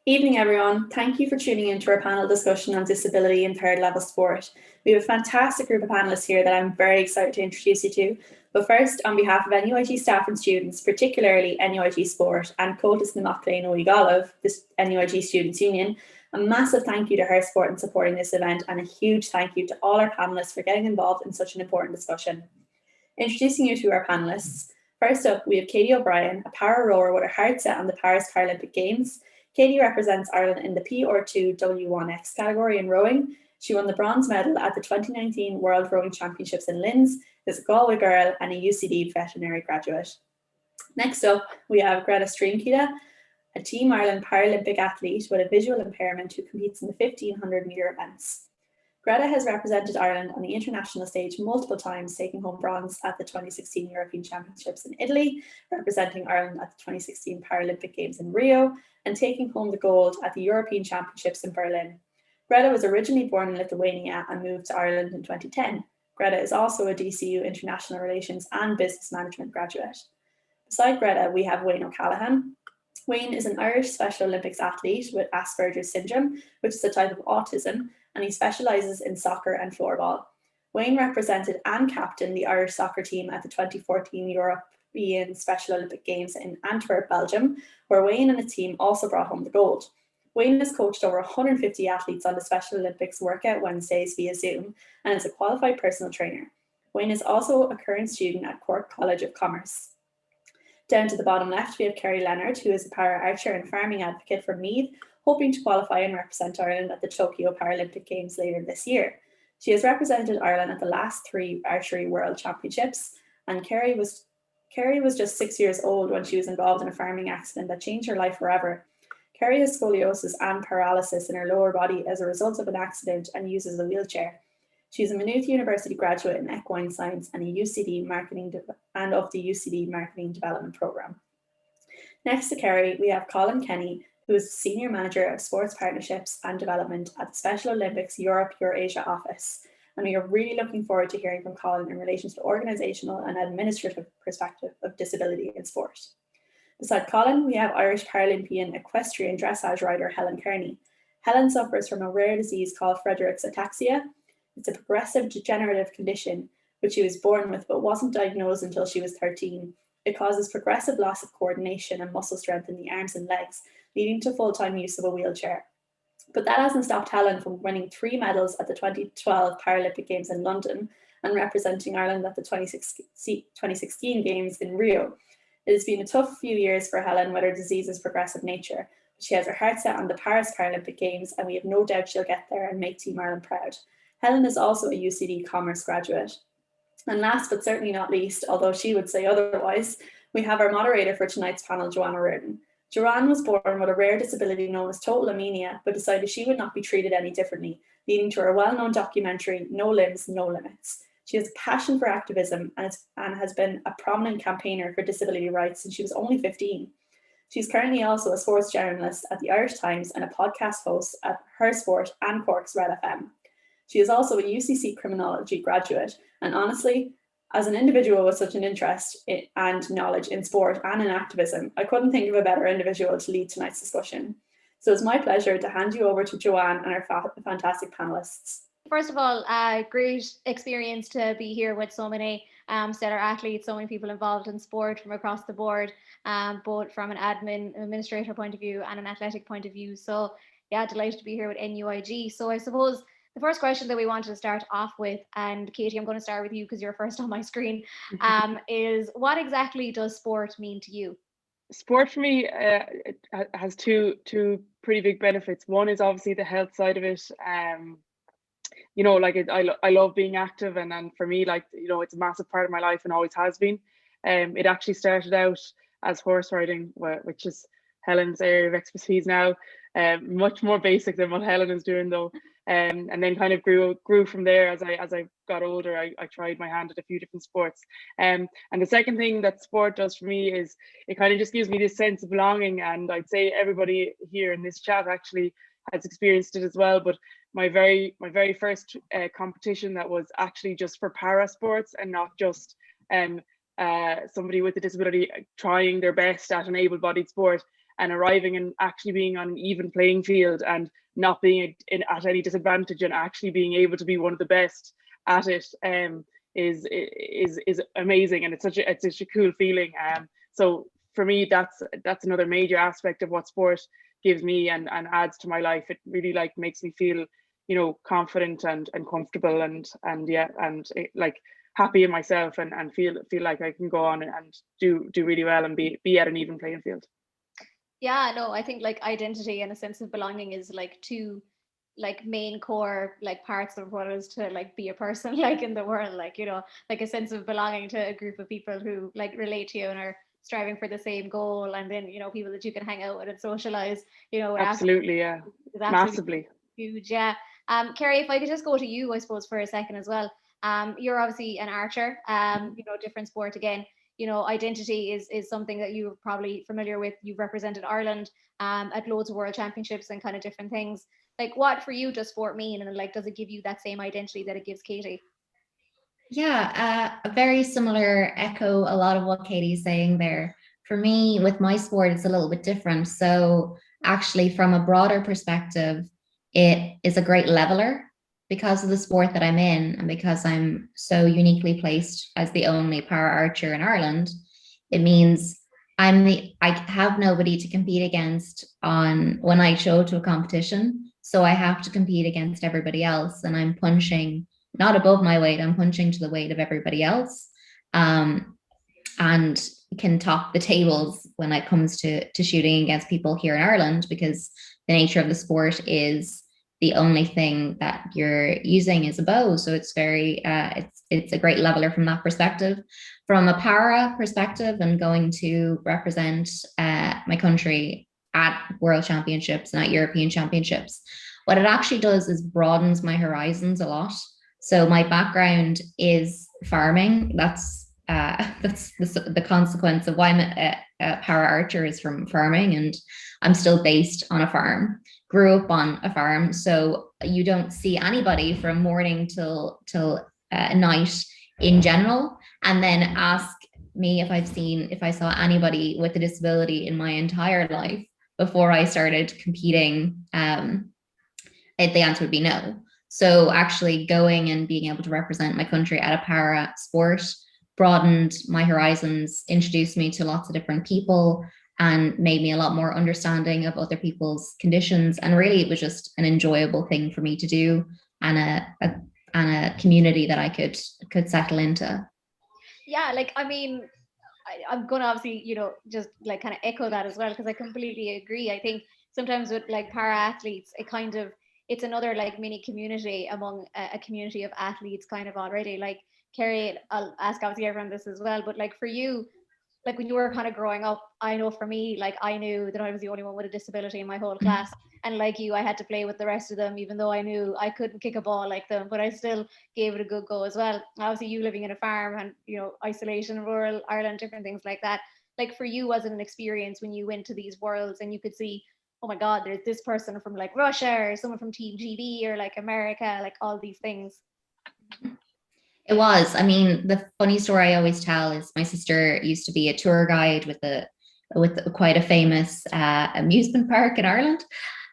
Evening, everyone. Thank you for tuning in to our panel discussion on disability in third level sport. We have a fantastic group of panelists here that I'm very excited to introduce you to. But first, on behalf of NUIG staff and students, particularly NUIG Sport and Cotas na Maclean Oigalov, this NUIG Students' Union, a massive thank you to Her Sport in supporting this event, and a huge thank you to all our panelists for getting involved in such an important discussion. Introducing you to our panelists. First up, we have Katie O'Brien, a para rower with her heart set on the Paris Paralympic Games. Katie represents Ireland in the PR2 W1X category in rowing. She won the bronze medal at the 2019 World Rowing Championships in Linz, is a Galway girl and a UCD veterinary graduate. Next up, we have Greta Streamkita, a Team Ireland Paralympic athlete with a visual impairment who competes in the 1500 metre events. Greta has represented Ireland on the international stage multiple times, taking home bronze at the 2016 European Championships in Italy, representing Ireland at the 2016 Paralympic Games in Rio, and taking home the gold at the European Championships in Berlin. Greta was originally born in Lithuania and moved to Ireland in 2010. Greta is also a DCU International Relations and Business Management graduate. Beside Greta, we have Wayne O'Callaghan. Wayne is an Irish Special Olympics athlete with Asperger's syndrome, which is a type of autism, and he specialises in soccer and floorball. Wayne represented and captained the Irish soccer team at the 2014 European Special Olympic Games in Antwerp, Belgium, where Wayne and his team also brought home the gold. Wayne has coached over 150 athletes on the Special Olympics Workout Wednesdays via Zoom and is a qualified personal trainer. Wayne is also a current student at Cork College of Commerce. Down to the bottom left, we have Kerry Leonard, who is a para-archer and farming advocate from Meath, hoping to qualify and represent Ireland at the Tokyo Paralympic Games later this year. She has represented Ireland at the last 3 Archery World Championships, and Kerry was just 6 years old when she was involved in a farming accident that changed her life forever. Kerry has scoliosis and paralysis in her lower body as a result of an accident and uses a wheelchair. She is a Maynooth University graduate in equine science and of the UCD Marketing Development Programme. Next to Kerry, we have Colin Kenny, who is Senior Manager of Sports Partnerships and Development at the Special Olympics Europe Eurasia office. And we are really looking forward to hearing from Colin in relation to the organisational and administrative perspective of disability in sport. Beside Colin, we have Irish Paralympian equestrian dressage rider Helen Kearney. Helen suffers from a rare disease called Friedreich's ataxia. It's a progressive degenerative condition which she was born with but wasn't diagnosed until she was 13. It causes progressive loss of coordination and muscle strength in the arms and legs, leading to full-time use of a wheelchair. But that hasn't stopped Helen from winning 3 medals at the 2012 Paralympic Games in London and representing Ireland at the 2016 Games in Rio. It has been a tough few years for Helen with her disease's progressive nature. She has her heart set on the Paris Paralympic Games, and we have no doubt she'll get there and make Team Ireland proud. Helen is also a UCD Commerce graduate. And last but certainly not least, although she would say otherwise, we have our moderator for tonight's panel, Joanna Reardon. Joanne was born with a rare disability known as total anemia, but decided she would not be treated any differently, leading to her well-known documentary, No Limbs, No Limits. She has a passion for activism and has been a prominent campaigner for disability rights since she was only 15. She's currently also a sports journalist at the Irish Times and a podcast host at Her Sport and Cork's Red FM. She is also a UCC criminology graduate, and honestly, as an individual with such an interest and knowledge in sport and in activism, I couldn't think of a better individual to lead tonight's discussion. So it's my pleasure to hand you over to Joanne and our fantastic panelists. First of all, great experience to be here with so many stellar athletes, so many people involved in sport from across the board, both from an administrator point of view and an athletic point of view. So yeah, delighted to be here with NUIG. So I suppose the first question that we wanted to start off with, and Katie, I'm going to start with you because you're first on my screen, is what exactly does sport mean to you? Sport for me it has two pretty big benefits. One is obviously the health side of it. You know, like I love being active, and for me, like, you know, it's a massive part of my life and always has been. It actually started out as horse riding, which is Helen's area of expertise now. Much more basic than what Helen is doing though. And then kind of grew from there as I got older. I tried my hand at a few different sports. And the second thing that sport does for me is it kind of just gives me this sense of belonging. And I'd say everybody here in this chat actually has experienced it as well. But my very first competition that was actually just for para sports and not just somebody with a disability trying their best at an able-bodied sport. and arriving and actually being on an even playing field and not being at any disadvantage and actually being able to be one of the best at it is amazing, and it's such a cool feeling. So for me, that's another major aspect of what sport gives me and adds to my life. It really like makes me feel, you know, confident and comfortable and like happy in myself and feel like I can go on and do really well and be at an even playing field. Yeah, no, I think like identity and a sense of belonging is like two like main core like parts of what it is to like be a person like in the world, like, you know, like a sense of belonging to a group of people who like relate to you and are striving for the same goal, and then, you know, people that you can hang out with and socialize, you know. Absolutely, yeah, massively huge. Yeah. Kerry, if I could just go to you, I suppose, for a second as well. You're obviously an archer, you know, different sport again. You know, identity is something that you're probably familiar with. You've represented Ireland at loads of world championships and kind of different things. Like, what for you does sport mean, and like, does it give you that same identity that it gives Katie? Yeah, a very similar, echo a lot of what Katie's saying there. For me, with my sport, it's a little bit different. So actually, from a broader perspective, it is a great leveler because of the sport that I'm in, and because I'm so uniquely placed as the only para archer in Ireland. It means I have nobody to compete against on when I show to a competition. So I have to compete against everybody else, and I'm punching not above my weight, I'm punching to the weight of everybody else, and can top the tables when it comes to shooting against people here in Ireland, because the nature of the sport is the only thing that you're using is a bow. So it's very, it's a great leveler from that perspective. From a para perspective, and going to represent my country at World Championships and at European Championships, what it actually does is broadens my horizons a lot. So my background is farming. That's the consequence of why I'm a para archer, is from farming, and I'm still based on a farm. Grew up on a farm, so you don't see anybody from morning till night in general. And then ask me if I saw anybody with a disability in my entire life before I started competing. The answer would be no. So actually going and being able to represent my country at a para sport broadened my horizons, introduced me to lots of different people, and made me a lot more understanding of other people's conditions. And really, it was just an enjoyable thing for me to do, and a community that I could settle into. Yeah, like, I mean, I'm gonna obviously, you know, just like kind of echo that as well, because I completely agree. I think sometimes with like para athletes, it's another like mini community among a community of athletes kind of already. Like, Kerry, I'll ask obviously everyone this as well, but like for you, like when you were kind of growing up, I know for me, like I knew that I was the only one with a disability in my whole class. And like you, I had to play with the rest of them, even though I knew I couldn't kick a ball like them, but I still gave it a good go as well. Obviously, you living in a farm and, you know, isolation, rural Ireland, different things like that. Like for you, was it an experience when you went to these worlds and you could see, oh my God, there's this person from like Russia or someone from Team GB or like America, like all these things? It was. I mean, the funny story I always tell is my sister used to be a tour guide with quite a famous amusement park in Ireland,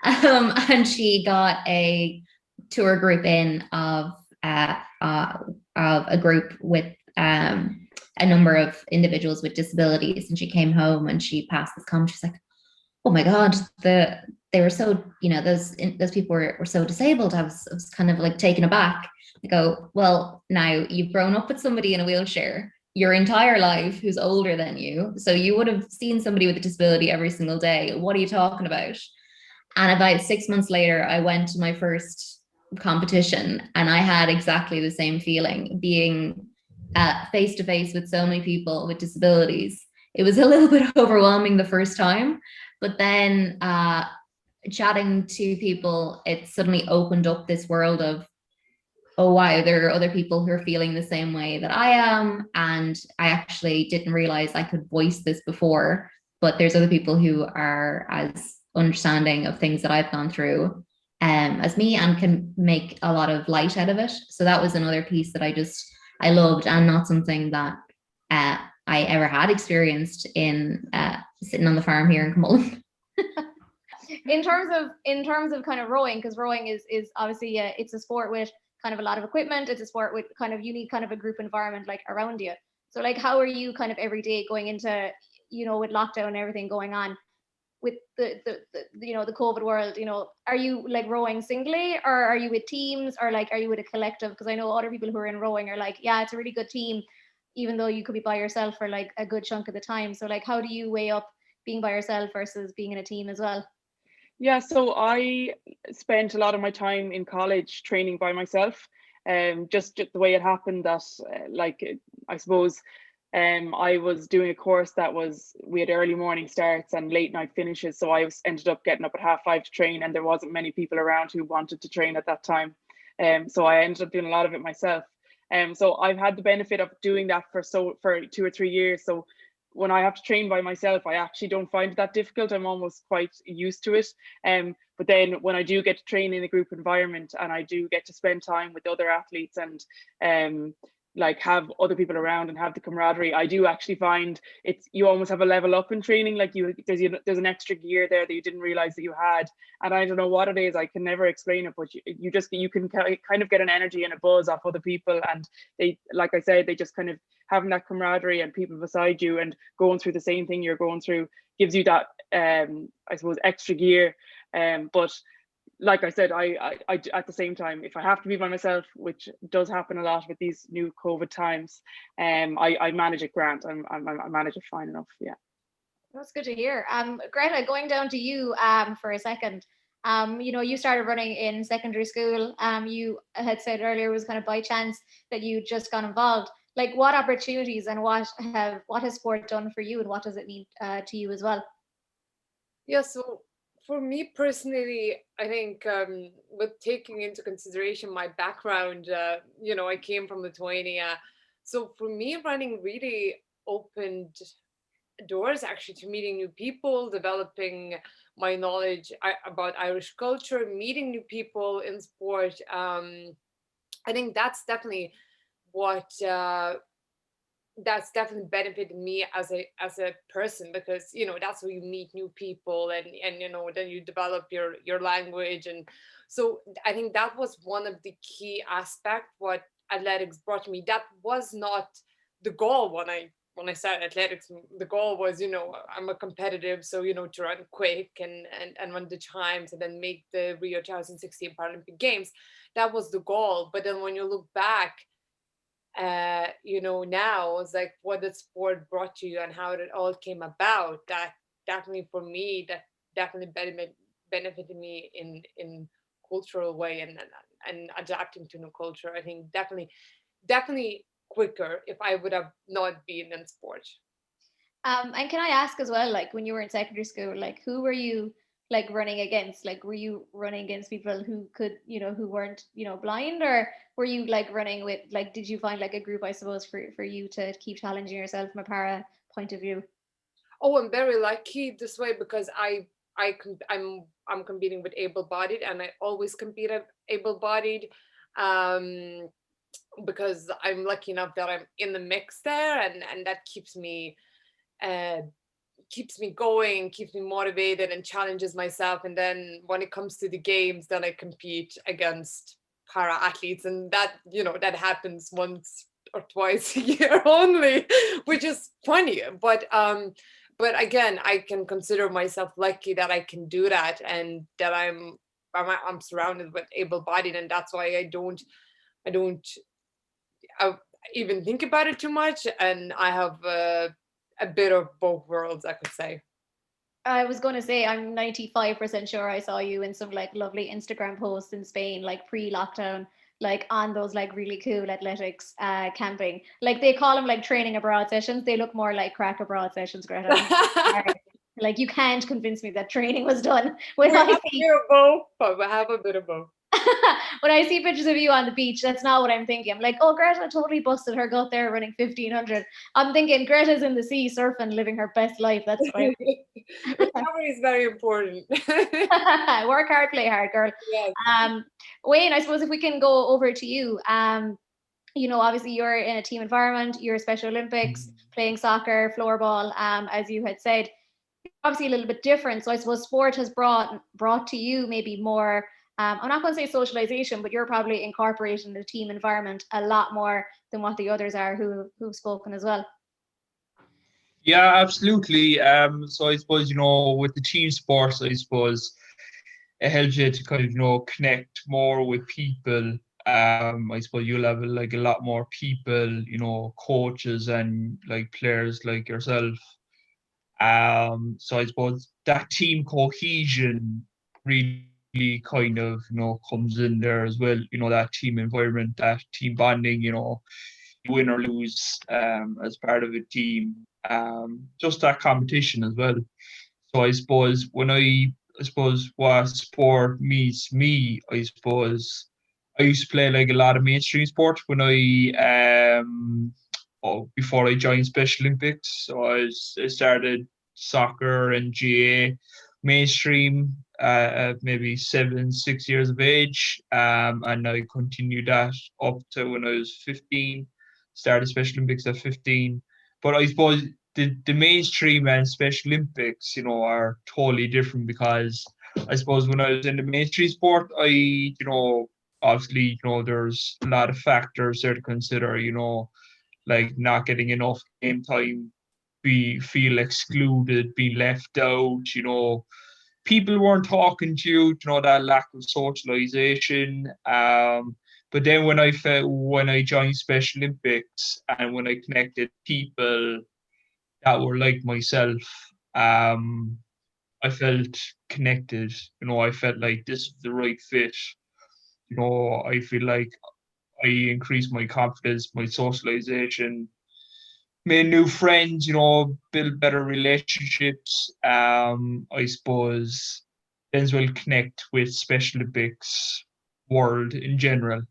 and she got a tour group in of a group with a number of individuals with disabilities, and she came home and she passed this comment. She's like, "Oh my God, they were so, you know, those people were so disabled." I was kind of like taken aback. I go, well, now you've grown up with somebody in a wheelchair your entire life who's older than you. So you would have seen somebody with a disability every single day. What are you talking about? And about 6 months later, I went to my first competition, and I had exactly the same feeling, being face to face with so many people with disabilities. It was a little bit overwhelming the first time, but then chatting to people, it suddenly opened up this world of, oh wow, there are other people who are feeling the same way that I am. And I actually didn't realize I could voice this before, but there's other people who are as understanding of things that I've gone through as me, and can make a lot of light out of it. So that was another piece that I loved, and not something that I ever had experienced in sitting on the farm here in Camullen. In terms of kind of rowing, because rowing is obviously it's a sport with kind of a lot of equipment. It's a sport with kind of, you need kind of a group environment like around you. So like, how are you kind of every day going into, with lockdown and everything going on with the the COVID world, are you like rowing singly, or are you with teams, or like are you with a collective? Because I know other people who are in rowing are like, yeah, it's a really good team, even though you could be by yourself for like a good chunk of the time. So like, how do you weigh up being by yourself versus being in a team as well? Yeah, so I spent a lot of my time in college training by myself. Just the way it happened that, I suppose, I was doing a course that we had early morning starts and late night finishes. So ended up getting up at 5:30 to train, and there wasn't many people around who wanted to train at that time. So I ended up doing a lot of it myself. So I've had the benefit of doing that for 2 or 3 years. So when I have to train by myself, I actually don't find it that difficult. I'm almost quite used to it. But then when I do get to train in a group environment, and I do get to spend time with other athletes, and like have other people around and have the camaraderie, I do actually find you almost have a level up in training. Like there's an extra gear there that you didn't realize that you had, and I don't know what it is. I can never explain it, but you can kind of get an energy and a buzz off other people, and they, like I said, they just kind of having that camaraderie and people beside you and going through the same thing you're going through gives you that I suppose extra gear. But like I said, I at the same time, if I have to be by myself, which does happen a lot with these new COVID times, I manage it grand. I manage it fine enough. Yeah. That's good to hear. Greta, going down to you for a second. You started running in secondary school. You had said earlier it was kind of by chance that you just got involved. Like, what opportunities and what has sport done for you, and what does it mean to you as well? Yeah, so for me personally, I think with taking into consideration my background, I came from Lithuania. So for me, running really opened doors actually to meeting new people, developing my knowledge about Irish culture, meeting new people in sport. I think what that's definitely benefited me as a person, because that's where you meet new people, and then you develop your language. And so I think that was one of the key aspect what athletics brought to me. That was not the goal when I started athletics. The goal was, I'm a competitive, so to run quick and run the times and then make the Rio 2016 Paralympic Games. That was the goal. But then when you look back, now it's like what the sport brought to you and how it all came about. That definitely for me, that definitely benefited me in cultural way, and adapting to new culture. I think definitely quicker if I would have not been in sport. And can I ask as well, like when you were in secondary school, like who were you like running against? Like, were you running against people who could, who weren't, blind, or were you like running with, like, did you find like a group, I suppose, for you to keep challenging yourself from a para point of view? Oh, I'm very lucky this way, because I'm competing with able-bodied, and I always compete at able-bodied, um, because I'm lucky enough that I'm in the mix there, and that uh, keeps me going, keeps me motivated, and challenges myself. And then when it comes to the games, then I compete against para athletes, and that happens once or twice a year only, which is funny. But again, I can consider myself lucky that I can do that, and that I'm surrounded with able-bodied, and that's why I don't even think about it too much, and I have a bit of both worlds, I could say. I was going to say, I'm 95% sure I saw you in some like lovely Instagram posts in Spain, like pre-lockdown, like on those like really cool athletics camping. Like they call them like training abroad sessions. They look more like crack abroad sessions, Greta. Like you can't convince me that training was done when We I have a see bit of both, but we have a bit of both. when I see pictures of you on the beach. That's not what I'm thinking. I'm like, oh, Greta totally busted her gut there running 1500. I'm thinking Greta's in the sea surfing, living her best life. That's fine. Recovery is very important. Work hard, play hard, girl. Yes. Wayne, I suppose if we can go over to you. Obviously you're in a team environment, you're Special Olympics, playing soccer, floorball, as you had said. obviously a little bit different. So I suppose sport has brought to you maybe more, I'm not going to say socialization, but you're probably incorporating the team environment a lot more than what the others are who've spoken as well. Yeah, absolutely. So I suppose, with the team sports, I suppose it helps you to kind of, connect more with people. I suppose you'll have like a lot more people, coaches and like players like yourself. So I suppose that team cohesion really kind of, comes in there as well. That team environment, that team bonding, you win or lose as part of a team. Just that competition as well. So I suppose I suppose what sport means me, I suppose I used to play like a lot of mainstream sport when before I joined Special Olympics. So I started soccer and GA mainstream at maybe 6 years of age. And I continued that up to when I was 15, started Special Olympics at 15. But I suppose the mainstream and Special Olympics, are totally different because I suppose when I was in the mainstream sport, obviously, there's a lot of factors there to consider, like not getting enough game time, feel excluded, being left out, people weren't talking to you, that lack of socialization. But then when I joined Special Olympics and when I connected people that were like myself, I felt connected. I felt like this is the right fit. I feel like I increased my confidence, my socialization, made new friends, build better relationships. I suppose then as well connect with Special Olympics world in general.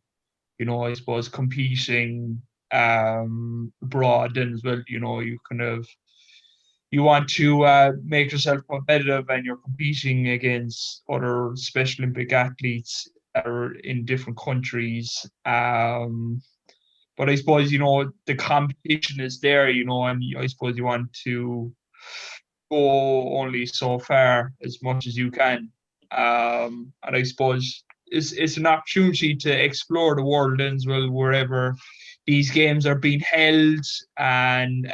I suppose competing abroad and as well, you kind of you want to make yourself competitive and you're competing against other Special Olympic athletes that are in different countries. But I suppose, the competition is there, and I suppose you want to go only so far as much as you can. And I suppose it's an opportunity to explore the world as well, wherever these games are being held. And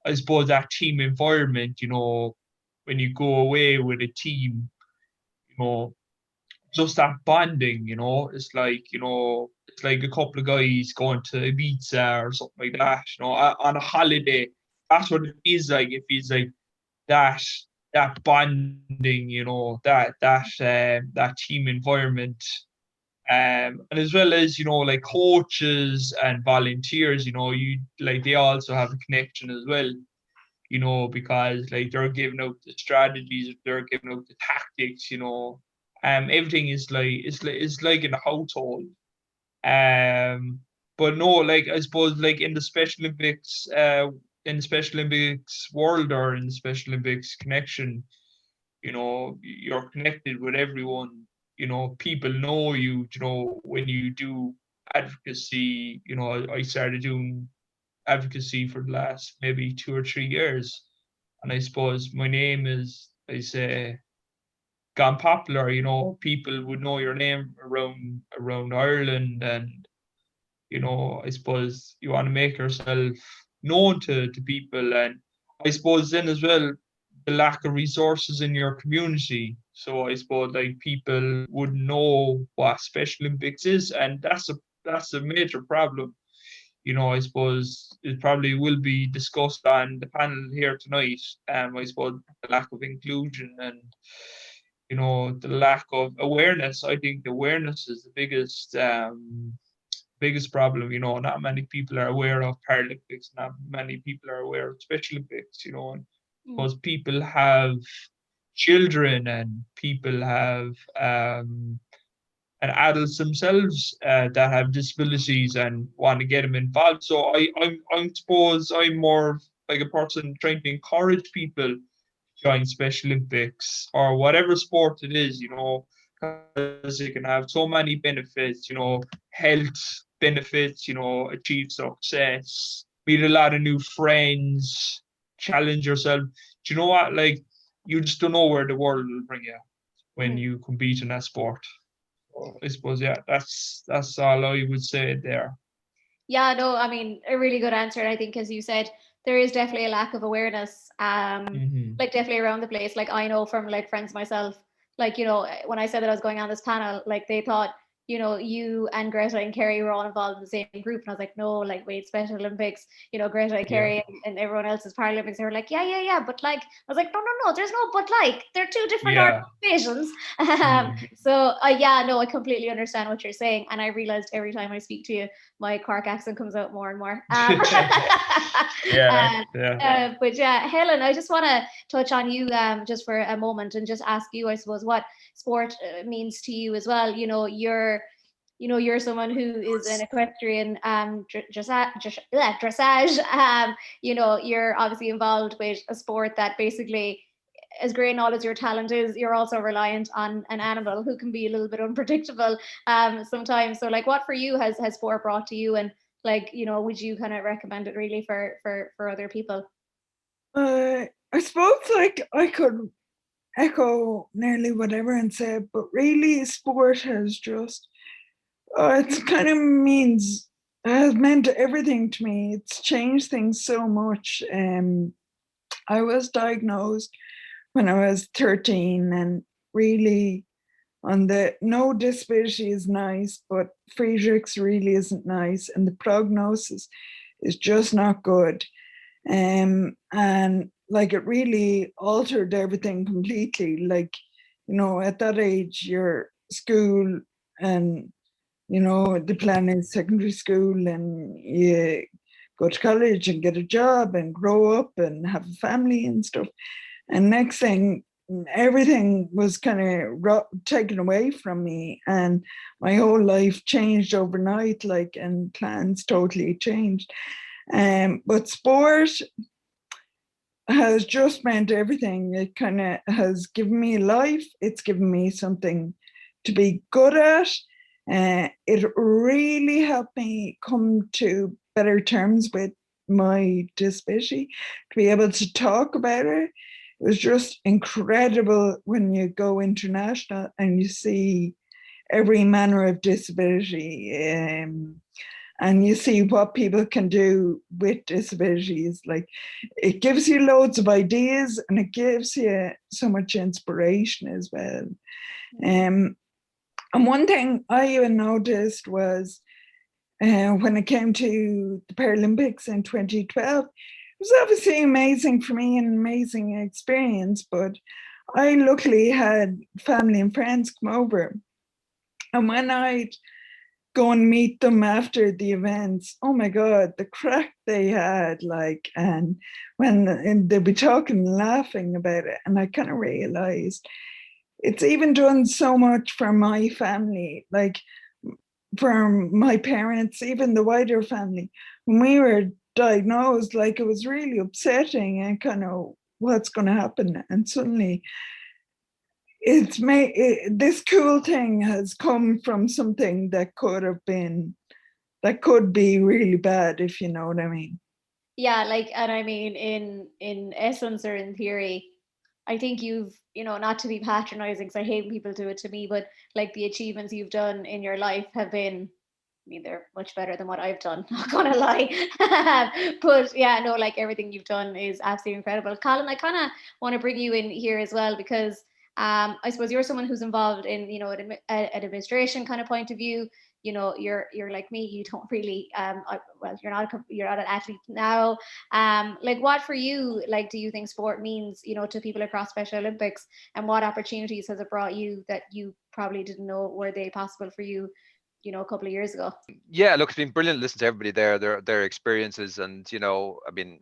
I suppose that team environment, when you go away with a team, just that bonding, it's like a couple of guys going to Ibiza or something like that, on a holiday. That's what it feels like. It feels like that bonding, that team environment. And as well as, like coaches and volunteers, they also have a connection as well, because like they're giving out the strategies, they're giving out the tactics, everything is it's like in a household. But no, like I suppose like in the Special Olympics, world or in the Special Olympics connection, you're connected with everyone. People know you. When you do advocacy, I started doing advocacy for the last maybe 2 or 3 years, and I suppose my name is, I say, gone popular. People would know your name around Ireland, and I suppose you want to make yourself known to people. And I suppose then as well, the lack of resources in your community. So I suppose like people wouldn't know what Special Olympics is, and that's a major problem. I suppose it probably will be discussed on the panel here tonight. I suppose the lack of inclusion and the lack of awareness. I think the awareness is the biggest problem. Not many people are aware of Paralympics. Not many people are aware of Special Olympics. And because people have children and people have and adults themselves that have disabilities and want to get them involved. So I suppose I'm more like a person trying to encourage people to join Special Olympics or whatever sport it is, because it can have so many benefits, health benefits, achieve success, meet a lot of new friends, challenge yourself. Do you know what? Like, you just don't know where the world will bring you when Mm. you compete in that sport. So I suppose, yeah, that's all I would say there. Yeah, no, I mean, a really good answer. And I think, as you said, there is definitely a lack of awareness, Mhm. like definitely around the place. Like I know from like friends myself, like, you know, when I said that I was going on this panel, like they thought, you know, you and Greta and Kerry were all involved in the same group. And I was like, no, like wait, Special Olympics, you know, Greta and Yeah. Kerry and everyone else is Paralympics. They were like, yeah. But like, I was like, no, there's no, but like, they're two different Yeah. organizations. Mhm. So yeah, no, I completely understand what you're saying. And I realized every time I speak to you, my Cork accent comes out more and more. Yeah. Yeah. But yeah, Helen, I just want to touch on you just for a moment and just ask you, I suppose, what sport means to you as well. You're someone who is an equestrian dressage. You're obviously involved with a sport that basically, as great and all as your talent is, you're also reliant on an animal who can be a little bit unpredictable sometimes. So like, what for you has sport brought to you, and like, would you kind of recommend it really for other people? I suppose like I could echo nearly what everyone said, but really sport has just it kind of has meant everything to me. It's changed things so much. I was diagnosed when I was 13, and really on the no disability is nice, but Friedrich's really isn't nice, and the prognosis is just not good. And like it really altered everything completely. Like, at that age, your school and the plan is secondary school, and you go to college and get a job and grow up and have a family and stuff. And next thing, everything was kind of taken away from me, and my whole life changed overnight, like, and plans totally changed. But sport has just meant everything. It kind of has given me life. It's given me something to be good at. It really helped me come to better terms with my disability, to be able to talk about it. It was just incredible when you go international and you see every manner of disability. And you see what people can do with disabilities. Like, it gives you loads of ideas, and it gives you so much inspiration as well. And one thing I even noticed was when it came to the Paralympics in 2012, it was obviously amazing for me, an amazing experience, but I luckily had family and friends come over. And when I'd go and meet them after the events, oh my God, the crack they had, like, and they'd be talking and laughing about it. And I kind of realized it's even done so much for my family, like for my parents, even the wider family. When we were diagnosed, like, it was really upsetting and kind of what's going to happen. And suddenly this cool thing has come from something that could be really bad, if you know what I mean. Yeah, like, and I mean, in essence or in theory, I think you've, not to be patronizing, because I hate when people do it to me, but like the achievements you've done in your life have been, I mean, they're much better than what I've done, not gonna lie. But yeah, no, like everything you've done is absolutely incredible. Colin, I kind of want to bring you in here as well, because I suppose you're someone who's involved in, an administration kind of point of view. You're like me, you don't really well, you're not an athlete now. Like, what for you, like, do you think sport means, to people across Special Olympics, and what opportunities has it brought you that you probably didn't know were they possible for you, a couple of years ago? Yeah, look, it's been brilliant to listen to everybody there, their experiences, and I mean,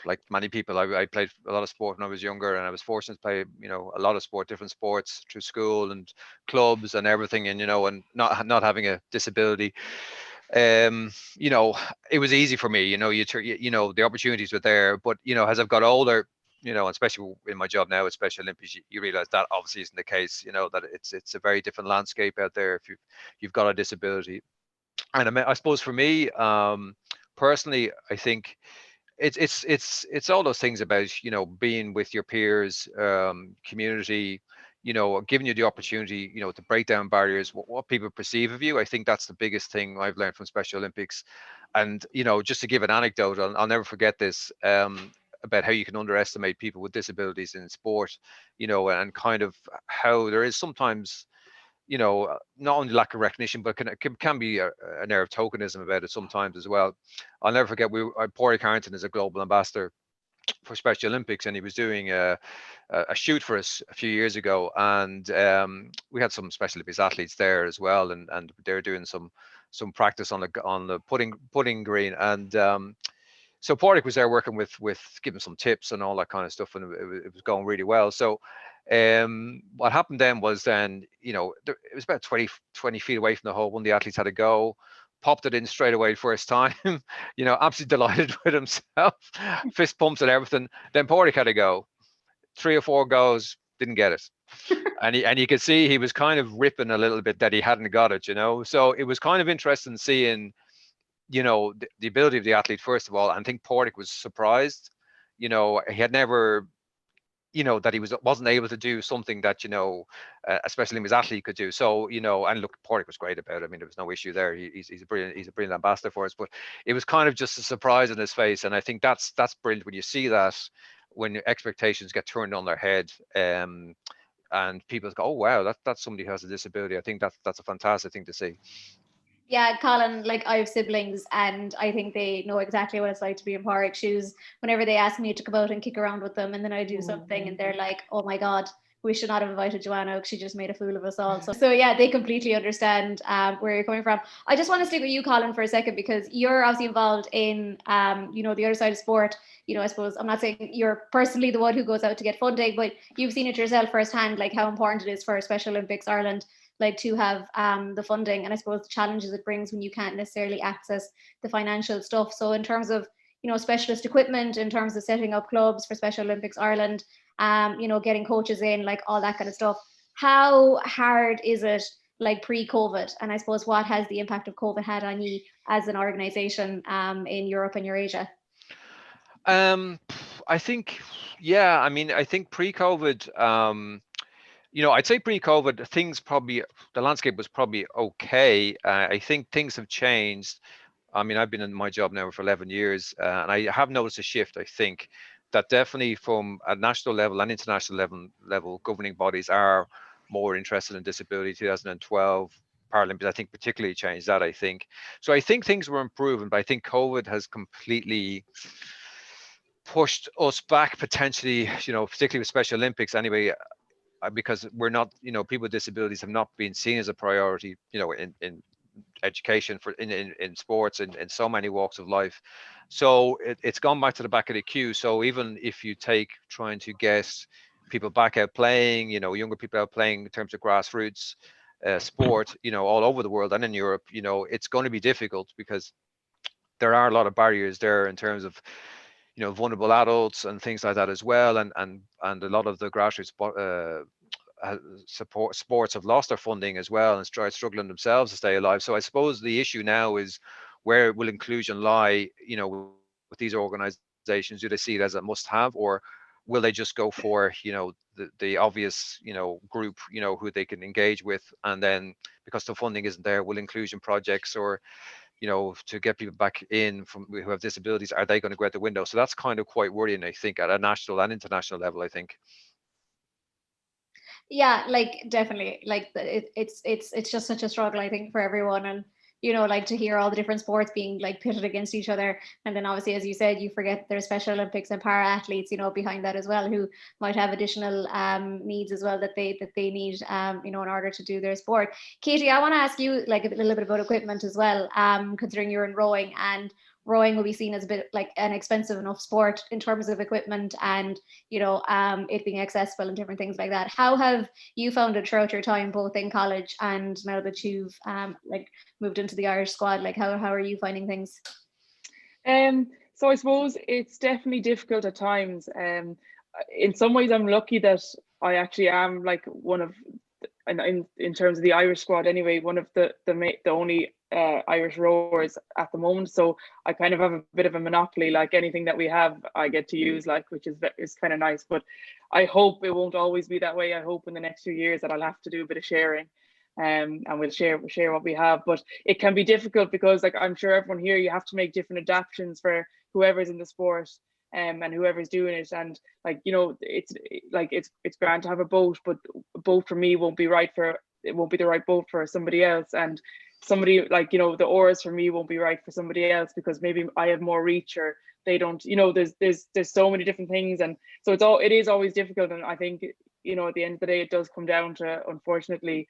like many people, I played a lot of sport when I was younger, and I was fortunate to play, a lot of different sports through school and clubs and everything, and and not having a disability, it was easy for me. The opportunities were there, but as I've got older, especially in my job now at Special Olympics, you realize that obviously isn't the case. That it's a very different landscape out there if you've got a disability. And I suppose for me, personally, I think it's all those things about, you know, being with your peers, community, you know, giving you the opportunity, you know, to break down barriers, what people perceive of you. I think that's the biggest thing I've learned from Special Olympics. And, you know, just to give an anecdote, I'll never forget this, about how you can underestimate people with disabilities in sport, you know, and kind of how there is sometimes, you know, not only lack of recognition, but can be an air of tokenism about it sometimes as well. I'll never forget, Padraig Harrington is a global ambassador for Special Olympics, and he was doing a shoot for us a few years ago, and we had some Special Olympics athletes there as well, and they're doing some practice on the putting green, and so Padraig was there working with giving some tips and all that kind of stuff, and it was going really well. So what happened then was, you know, it was about 20 feet away from the hole. One of the athletes had a go, popped it in straight away first time, you know, absolutely delighted with himself, fist pumps and everything. Then Padraig had a go, 3 or 4 goes, didn't get it. And you could see he was kind of ripping a little bit that he hadn't got it, you know. So it was kind of interesting seeing, you know, the ability of the athlete, first of all. And I think Padraig was surprised, you know, he had never, you know, that he wasn't able to do something that, you know, a Special Olympics athlete could do. So, you know, and look, Padraig was great about it. I mean, there was no issue there. He's a brilliant ambassador for us. But it was kind of just a surprise in his face, and I think that's brilliant when you see that, when expectations get turned on their head, and people go, oh wow, that's somebody who has a disability. I think that's a fantastic thing to see. Yeah, Colin, like I have siblings and I think they know exactly what it's like to be in Padraig's shoes. Whenever they ask me to come out and kick around with them, and then I do something and they're like, oh my God, we should not have invited Joanna because she just made a fool of us all. So yeah, they completely understand where you're coming from. I just want to stick with you, Colin, for a second, because you're obviously involved in, you know, the other side of sport. You know, I suppose I'm not saying you're personally the one who goes out to get funding, but you've seen it yourself firsthand, like how important it is for Special Olympics Ireland, like to have the funding, and I suppose the challenges it brings when you can't necessarily access the financial stuff. So in terms of, you know, specialist equipment, in terms of setting up clubs for Special Olympics Ireland, you know, getting coaches in, like all that kind of stuff, how hard is it, like pre-COVID? And I suppose what has the impact of COVID had on you as an organization in Europe and Eurasia? I think, yeah, I mean, I think pre-COVID, you know, I'd say pre-COVID, the landscape was probably okay. I think things have changed. I mean, I've been in my job now for 11 years, and I have noticed a shift. I think that definitely from a national level and international level, governing bodies are more interested in disability. 2012 Paralympics, I think, particularly changed that, I think. So I think things were improving, but I think COVID has completely pushed us back potentially, you know, particularly with Special Olympics anyway, because we're not, you know, people with disabilities have not been seen as a priority, you know, in education, in sports, in so many walks of life. So it's gone back to the back of the queue. So even if you take trying to get people back out playing, you know, younger people out playing in terms of grassroots sport, you know, all over the world and in Europe, you know, it's going to be difficult because there are a lot of barriers there in terms of, you know, vulnerable adults and things like that as well, and a lot of the grassroots support sports have lost their funding as well and struggling themselves to stay alive. So I suppose the issue now is, where will inclusion lie, you know, with these organizations? Do they see it as a must-have, or will they just go for, you know, the obvious, you know, group, you know, who they can engage with, and then because the funding isn't there, will inclusion projects, or, you know, to get people back in from who have disabilities, are they going to go out the window? So that's kind of quite worrying, I think, at a national and international level, I think. Yeah, like definitely, like it's just such a struggle, I think, for everyone. And you know, like to hear all the different sports being like pitted against each other, and then obviously, as you said, you forget there's Special Olympics and para athletes, you know, behind that as well, who might have additional needs as well that they need, you know, in order to do their sport. Katie, I want to ask you like a little bit about equipment as well, considering you're in rowing, and rowing will be seen as a bit like an expensive enough sport in terms of equipment and, you know, it being accessible and different things like that. How have you found it throughout your time, both in college and now that you've like moved into the Irish squad? Like how are you finding things? So I suppose it's definitely difficult at times. In some ways, I'm lucky that I actually am like one of, in terms of the Irish squad anyway, one of the only Irish rowers at the moment, so I kind of have a bit of a monopoly. Like anything that we have, I get to use, like, which is kind of nice. But I hope it won't always be that way. I hope in the next few years that I'll have to do a bit of sharing, and we'll share what we have. But it can be difficult because, like, I'm sure everyone here, you have to make different adaptations for whoever's in the sport, and whoever's doing it. And like, you know, it's grand to have a boat, but a boat for me won't be the right boat for somebody else. And somebody, like, you know, the oars for me won't be right for somebody else because maybe I have more reach or they don't, you know, there's so many different things. And so it is always difficult. And I think, you know, at the end of the day, it does come down to, unfortunately,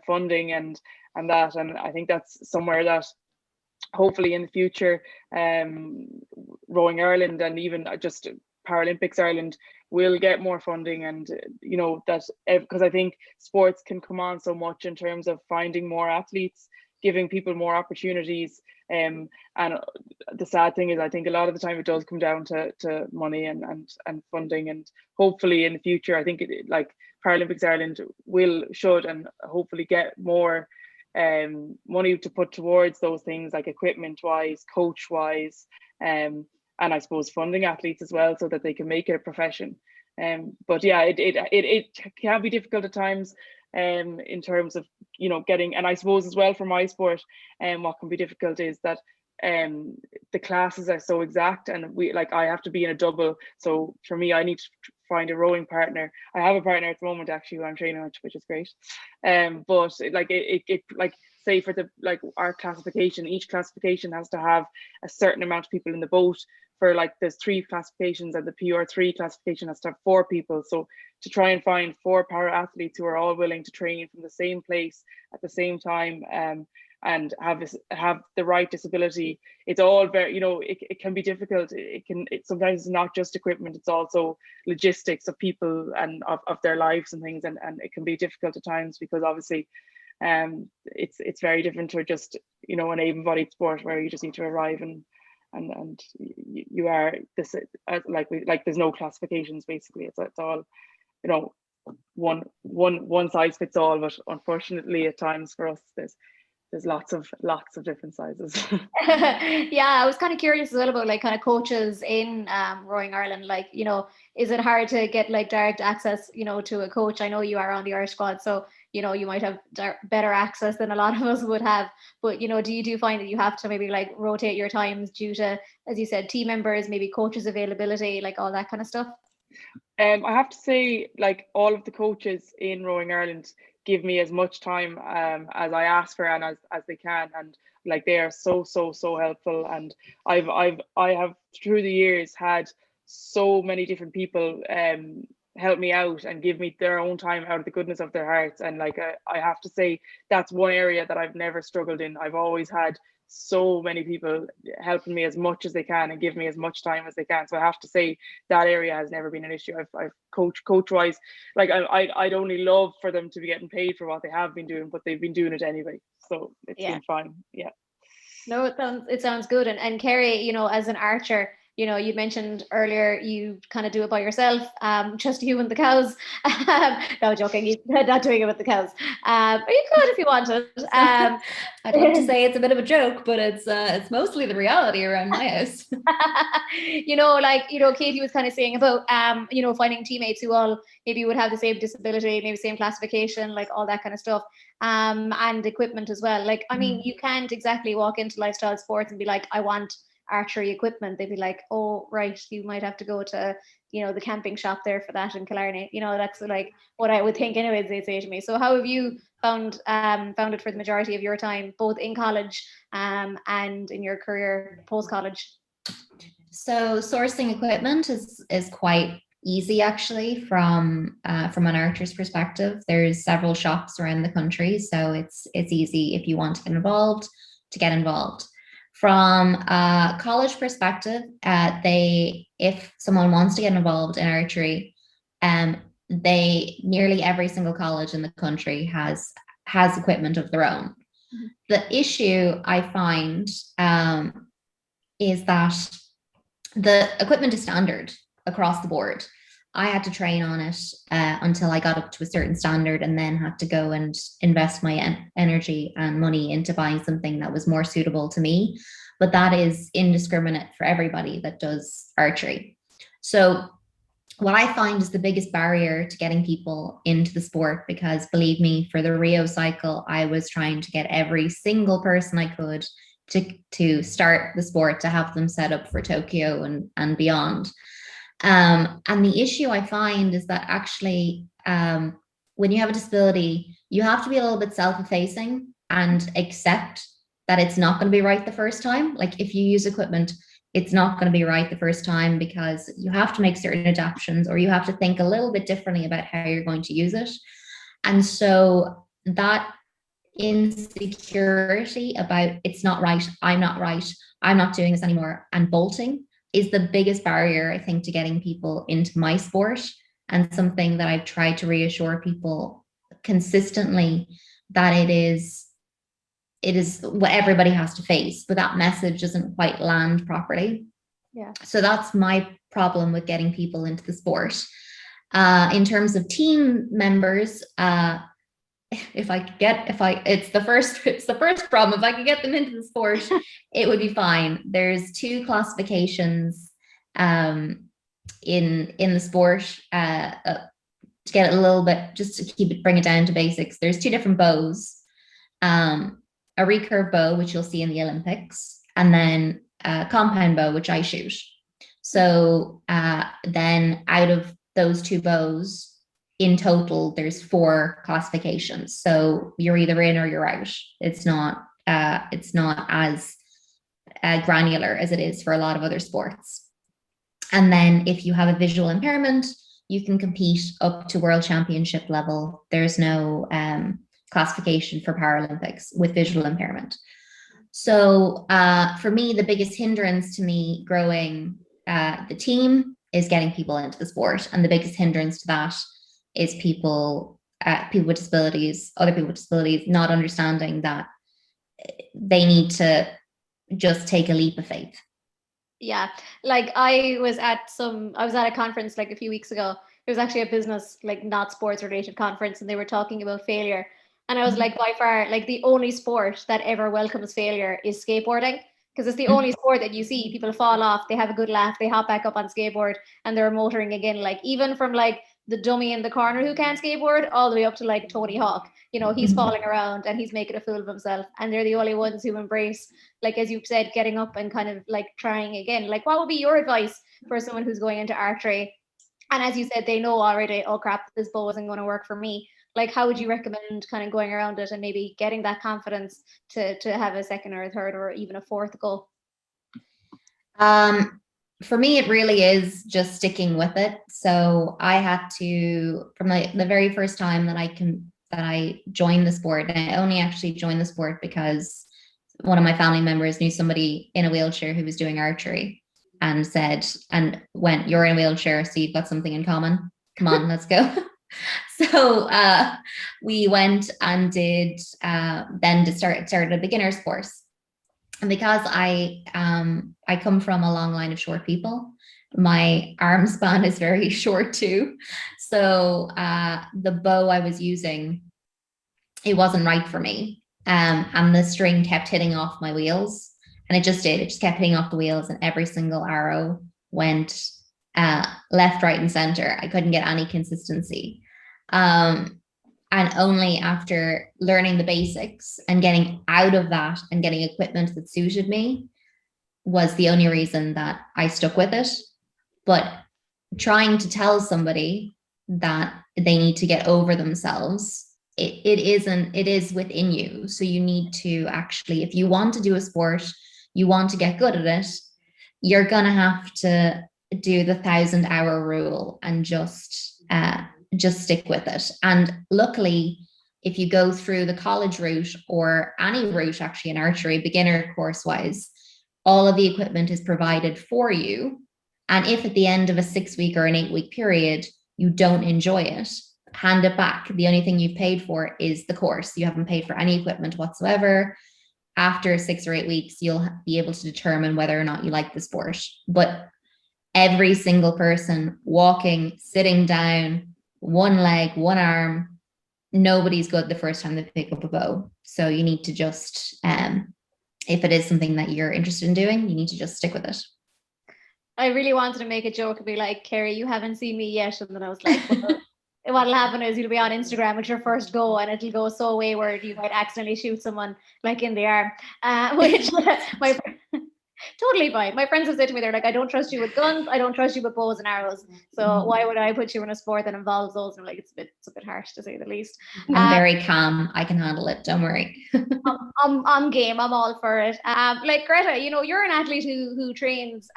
funding and that. And I think that's somewhere that hopefully in the future, Rowing Ireland and even just Paralympics Ireland will get more funding. And you know, that because I think sports can come on so much in terms of finding more athletes, giving people more opportunities, and the sad thing is, I think a lot of the time it does come down to money and funding. And hopefully in the future, I think like Paralympics Ireland should and hopefully get more money to put towards those things, like equipment wise, coach wise, and I suppose funding athletes as well, so that they can make it a profession. But yeah, it can be difficult at times, in terms of, you know, getting, and I suppose as well for my sport, what can be difficult is that the classes are so exact, and I have to be in a double. So for me, I need to find a rowing partner. I have a partner at the moment actually who I'm training with, which is great. But like say for our classification, each classification has to have a certain amount of people in the boat. For like there's 3 classifications, and the PR3 classification has to have 4 people. So to try and find 4 para athletes who are all willing to train from the same place at the same time, and have the right disability, it's all very, you know, it can be difficult. Sometimes it's not just equipment, it's also logistics of people and of their lives and things, and it can be difficult at times because obviously it's very different to just, you know, an able-bodied sport where you just need to arrive and you are this, like there's no classifications basically. It's all, you know, one size fits all. But unfortunately at times for us there's lots of different sizes. Yeah, I was kind of curious as well about like kind of coaches in Rowing Ireland. Like, you know, is it hard to get like direct access, you know, to a coach? I know you are on the Irish squad, so you know you might have better access than a lot of us would have. But you know, do you find that you have to maybe like rotate your times due to, as you said, team members, maybe coaches availability, like all that kind of stuff? I have to say, like, all of the coaches in Rowing Ireland give me as much time as I ask for and as they can, and like they are so helpful. And I have through the years had so many different people help me out and give me their own time out of the goodness of their hearts. And like I have to say, that's one area that I've never struggled in. I've always had so many people helping me as much as they can and give me as much time as they can. So I have to say that area has never been an issue. I've coach wise, like I'd only love for them to be getting paid for what they have been doing, but they've been doing it anyway. So it's been fine. Yeah. No, it sounds good. And Kerry, you know, as an archer, you know, you mentioned earlier you kind of do it by yourself, just you and the cows. No, joking, you're not doing it with the cows. But you could if you wanted. I'd love to say it's a bit of a joke, but it's mostly the reality around my house. You know, like, you know, Katie was kind of saying about, you know, finding teammates who all maybe would have the same disability, maybe same classification, like all that kind of stuff, and equipment as well. Like, I mean, you can't exactly walk into Lifestyle Sports and be like, I want archery equipment. They'd be like, oh right, you might have to go to, you know, the camping shop there for that in Killarney. You know, that's like what I would think anyways, they say to me. So how have you found it for the majority of your time, both in college and in your career post college? So sourcing equipment is quite easy actually from an archer's perspective. There's several shops around the country, so it's easy if you want to get involved to get involved. From a college perspective, if someone wants to get involved in archery, nearly every single college in the country has equipment of their own. Mm-hmm. The issue I find is that the equipment is standard across the board. I had to train on it until I got up to a certain standard, and then had to go and invest my energy and money into buying something that was more suitable to me. But that is indiscriminate for everybody that does archery. So what I find is the biggest barrier to getting people into the sport, because believe me, for the Rio cycle, I was trying to get every single person I could to start the sport, to have them set up for Tokyo and beyond. And the issue I find is that actually, when you have a disability, you have to be a little bit self-effacing and accept that it's not going to be right the first time. Like if you use equipment, it's not going to be right the first time, because you have to make certain adaptations, or you have to think a little bit differently about how you're going to use it. And so that insecurity about it's not right, I'm not doing this anymore, and bolting is the biggest barrier, I think, to getting people into my sport, and something that I've tried to reassure people consistently, that it is what everybody has to face, but that message doesn't quite land properly. Yeah. So that's my problem with getting people into the sport. In terms of team members, it's the first problem. If I could get them into the sport, it would be fine. There's 2 classifications in the sport, to get it a little bit, just to bring it down to basics. There's 2 different bows. A recurve bow, which you'll see in the Olympics, and then a compound bow, which I shoot. So then out of those 2 bows, in total, there's 4 classifications. So you're either in or you're out. It's not as granular as it is for a lot of other sports. And then if you have a visual impairment, you can compete up to world championship level. There's no classification for Paralympics with visual impairment. So for me, the biggest hindrance to me growing the team is getting people into the sport. And the biggest hindrance to that is people with disabilities, other people with disabilities, not understanding that they need to just take a leap of faith. Yeah, like I was at a conference like a few weeks ago. It was actually a business, like not sports related conference, and they were talking about failure. And I was like, by far, like the only sport that ever welcomes failure is skateboarding, because it's the only sport that you see people fall off, they have a good laugh, they hop back up on skateboard, and they're motoring again. Like even from like the dummy in the corner who can't skateboard all the way up to like Tony Hawk, he's falling around and he's making a fool of himself, and they're the only ones who embrace, like as you said, getting up and kind of like trying again. Like what would be your advice for someone who's going into archery, and as you said, they know already, oh crap, this bow isn't going to work for me? Like how would you recommend kind of going around it and maybe getting that confidence to have a second or a third or even a fourth goal? For me, it really is just sticking with it. So I had to, from the very first time that I joined the sport, and I only actually joined the sport because one of my family members knew somebody in a wheelchair who was doing archery, and went, you're in a wheelchair, so you've got something in common. Come on, let's go. So we went and started a beginner's course. And because I come from a long line of short people, my arm span is very short too. So the bow I was using, it wasn't right for me. And the string kept hitting off my wheels, and it just kept hitting off the wheels, and every single arrow went left, right, and center. I couldn't get any consistency. And only after learning the basics and getting out of that and getting equipment that suited me was the only reason that I stuck with it. But trying to tell somebody that they need to get over themselves, it is within you. So you need to actually, if you want to do a sport, you want to get good at it, you're going to have to do the 1,000-hour rule and just stick with it. And luckily, if you go through the college route or any route actually in archery, beginner course wise, all of the equipment is provided for you. And if at the end of a 6-week or an 8-week period, you don't enjoy it, hand it back. The only thing you've paid for is the course. You haven't paid for any equipment whatsoever. After 6 or 8 weeks, you'll be able to determine whether or not you like the sport. But every single person walking, sitting down, one leg, one arm, nobody's good the first time they pick up a bow. So you need to just, if it is something that you're interested in doing, you need to just stick with it. I really wanted to make a joke and be like, Kerry, you haven't seen me yet. And then I was like, well, what'll happen is you'll be on Instagram with your first go and it'll go so wayward you might accidentally shoot someone like in the arm. Which my totally fine. My friends have said to me, they're like, I don't trust you with guns, I don't trust you with bows and arrows. So why would I put you in a sport that involves those? And I'm like, it's a bit harsh to say the least. I'm very calm. I can handle it. Don't worry. I'm game. I'm all for it. Like Greta, you know, you're an athlete who trains,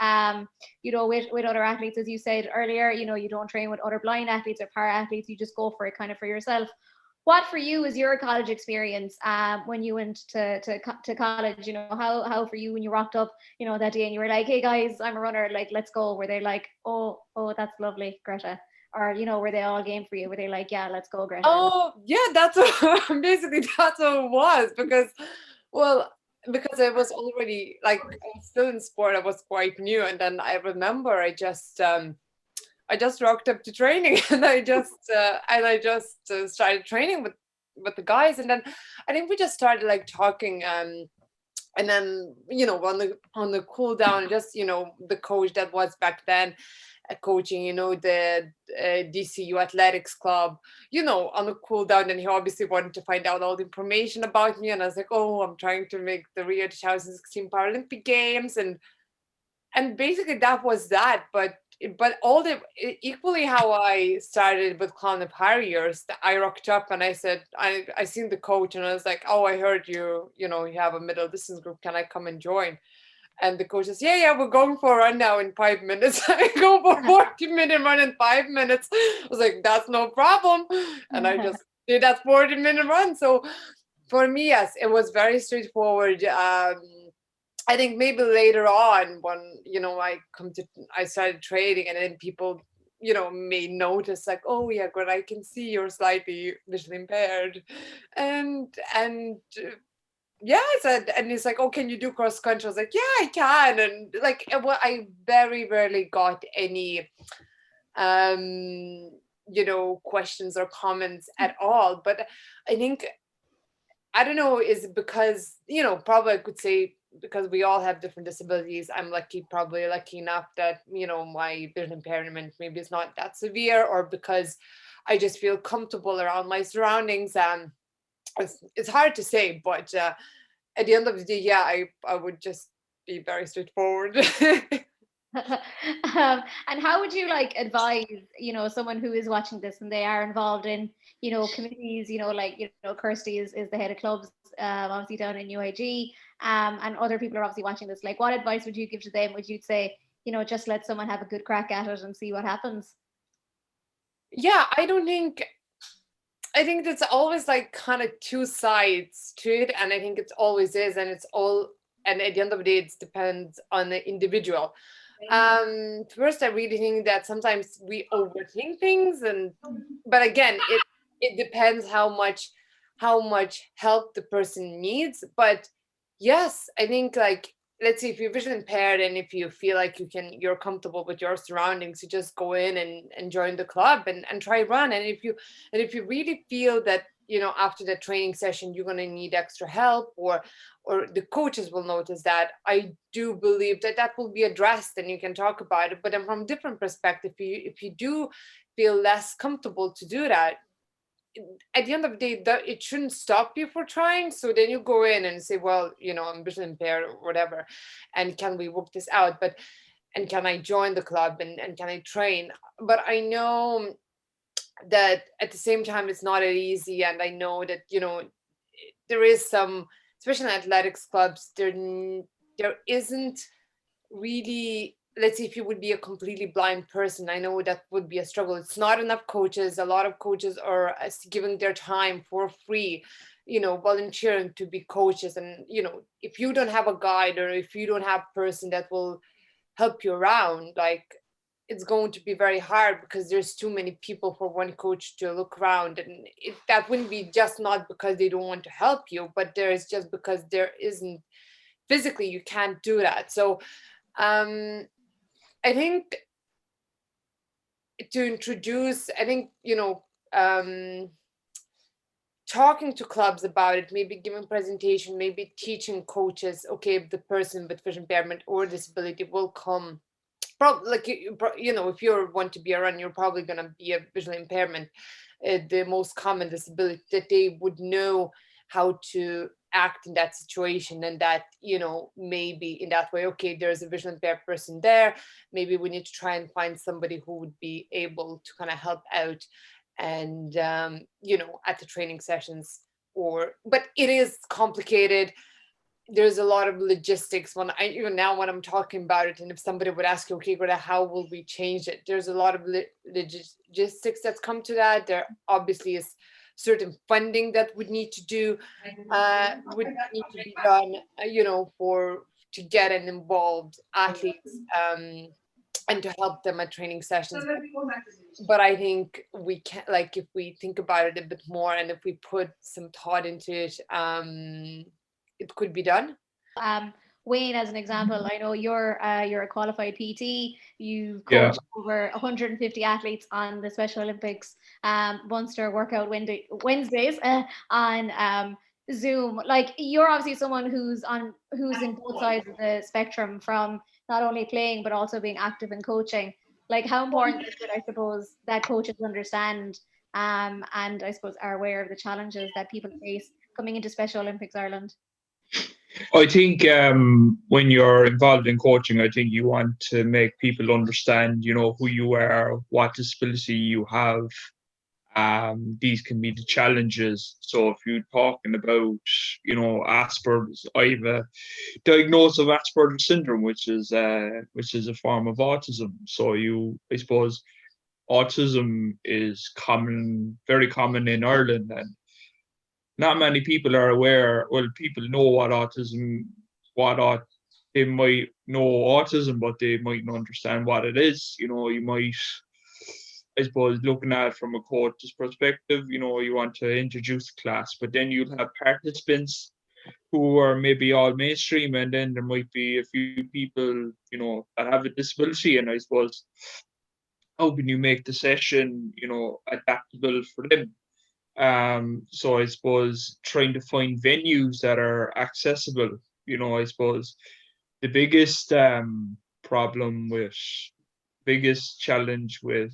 you know, with other athletes, as you said earlier. You know, you don't train with other blind athletes or para athletes. You just go for it kind of for yourself. What for you is your college experience when you went to college? You know, how for you when you rocked up, you know, that day and you were like, hey guys, I'm a runner, like let's go. Were they like, oh that's lovely, Greta? Or, you know, were they all game for you? Were they like, yeah, let's go, Greta? Oh yeah, that's what, basically that's what it was, because I was already like, I was still in sport, I was quite new, and then I remember I just rocked up to training and I just started training with the guys, and then I think we just started like talking, and then, you know, on the cool down, just, you know, the coach that was back then coaching, you know, the DCU Athletics Club, you know, on the cool down, and he obviously wanted to find out all the information about me, and I was like, oh, I'm trying to make the Rio 2016 Paralympic Games, and basically that was that. But all the equally how I started with Clonmel Harriers, I rocked up and I said, I seen the coach and I was like, oh, I heard you know, you have a middle distance group, can I come and join? And the coach says, yeah, we're going for a run now in 5 minutes. I go for 40-minute run in 5 minutes. I was like, that's no problem. And I just did that 40-minute run. So for me, yes, it was very straightforward. I think maybe later on when, you know, I started trading, and then people, you know, may notice like, oh yeah, Greta, I can see you're slightly visually impaired. And yeah, I said, and he's like, oh, can you do cross country? I was like, yeah, I can. And like, I very rarely got any, you know, questions or comments at all. But I think, I don't know, is it because, you know, probably I could say because we all have different disabilities. I'm probably lucky enough that, you know, my vision impairment maybe is not that severe, or because I just feel comfortable around my surroundings. It's hard to say, but at the end of the day, yeah, I would just be very straightforward. And how would you like advise, you know, someone who is watching this and they are involved in, you know, committees, you know, like, you know, Kirsty is the head of clubs, obviously down in UIG, and other people are obviously watching this. Like, what advice would you give to them? Would you say, you know, just let someone have a good crack at it and see what happens? Yeah, I think that's always like kind of two sides to it, and I think it always is, and and at the end of the day, it depends on the individual. First, I really think that sometimes we overthink things, but again, it depends how much help the person needs. But yes, I think, like, let's say if you're visually impaired and if you feel like you're comfortable with your surroundings, you just go in and join the club and try run. And if you really feel that, you know, after the training session you're going to need extra help, or the coaches will notice that, I do believe that will be addressed and you can talk about it. But then from a different perspective, if you do feel less comfortable to do that, at the end of the day, that it shouldn't stop you for trying. So then you go in and say, well, you know, I'm visually impaired or whatever, and can we work this out? And can I join the club, and can I train? But I know that at the same time it's not as easy, and I know that, you know, there is some, especially in athletics clubs, there isn't really, let's say if you would be a completely blind person, I know that would be a struggle. It's not enough coaches. A lot of coaches are giving their time for free, you know, volunteering to be coaches. And, you know, if you don't have a guide, or if you don't have a person that will help you around, like, it's going to be very hard, because there's too many people for one coach to look around. And that wouldn't be just not because they don't want to help you, but there's just because there isn't physically, you can't do that. So I think to introduce, I think, talking to clubs about it, maybe giving presentation, maybe teaching coaches, okay, the person with vision impairment or disability will come. Probably, like, if you want to be a runner, you're probably going to be a visual impairment, the most common disability, that they would know how to act in that situation, and that, maybe in that way, okay, there's a visually impaired person there, maybe we need to try and find somebody who would be able to kind of help out, and at the training sessions. But it is complicated. There's a lot of logistics when I'm talking about it, and if somebody would ask you, okay, Greta, how will we change it, there's a lot of logistics that's come to that. There obviously is certain funding that would need to be done, to get an involved athletes, and to help them at training sessions. But I think we can, like, if we think about it a bit more, and if we put some thought into it, it could be done. Wayne, as an example, I know you're a qualified PT. You coach over 150 athletes on the Special Olympics Munster workout Wednesdays on Zoom. Like, you're obviously someone who's in both sides of the spectrum, from not only playing but also being active in coaching. Like, how important is it, I suppose, that coaches understand and I suppose are aware of the challenges that people face coming into Special Olympics Ireland? I think when you're involved in coaching, I think you want to make people understand, who you are, what disability you have. These can be the challenges. So if you're talking about, Asperger's, I have a diagnosis of Asperger's syndrome, which is a form of autism. So I suppose autism is very common in Ireland, and not many people are aware. Well, people know they might know autism, but they might not understand what it is. You might, I suppose, looking at it from a coach's perspective, you want to introduce the class, but then you'll have participants who are maybe all mainstream, and then there might be a few people, that have a disability, and I suppose, how can you make the session, adaptable for them? So I suppose trying to find venues that are accessible. I suppose the biggest challenge with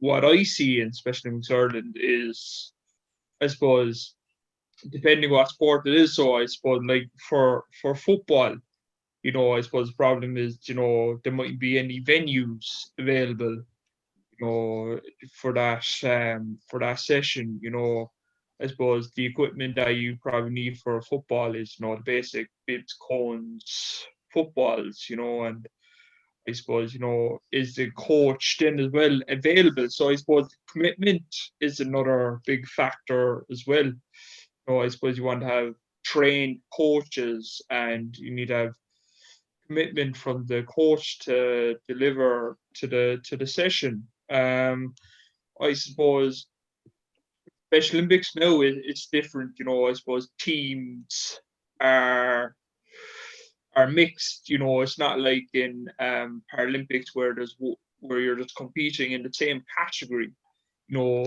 what I see in Special Olympics Ireland is, I suppose, depending what sport it is. So I suppose, like, for football, I suppose the problem is, there mightn't be any venues available, for that session. I suppose the equipment that you probably need for football is, the basic bibs, cones, footballs, and I suppose, is the coach then as well available? So I suppose commitment is another big factor as well. I suppose you want to have trained coaches, and you need to have commitment from the coach to deliver to the session. I suppose Special Olympics now it's different. I suppose teams are mixed. It's not like in Paralympics where you're just competing in the same category.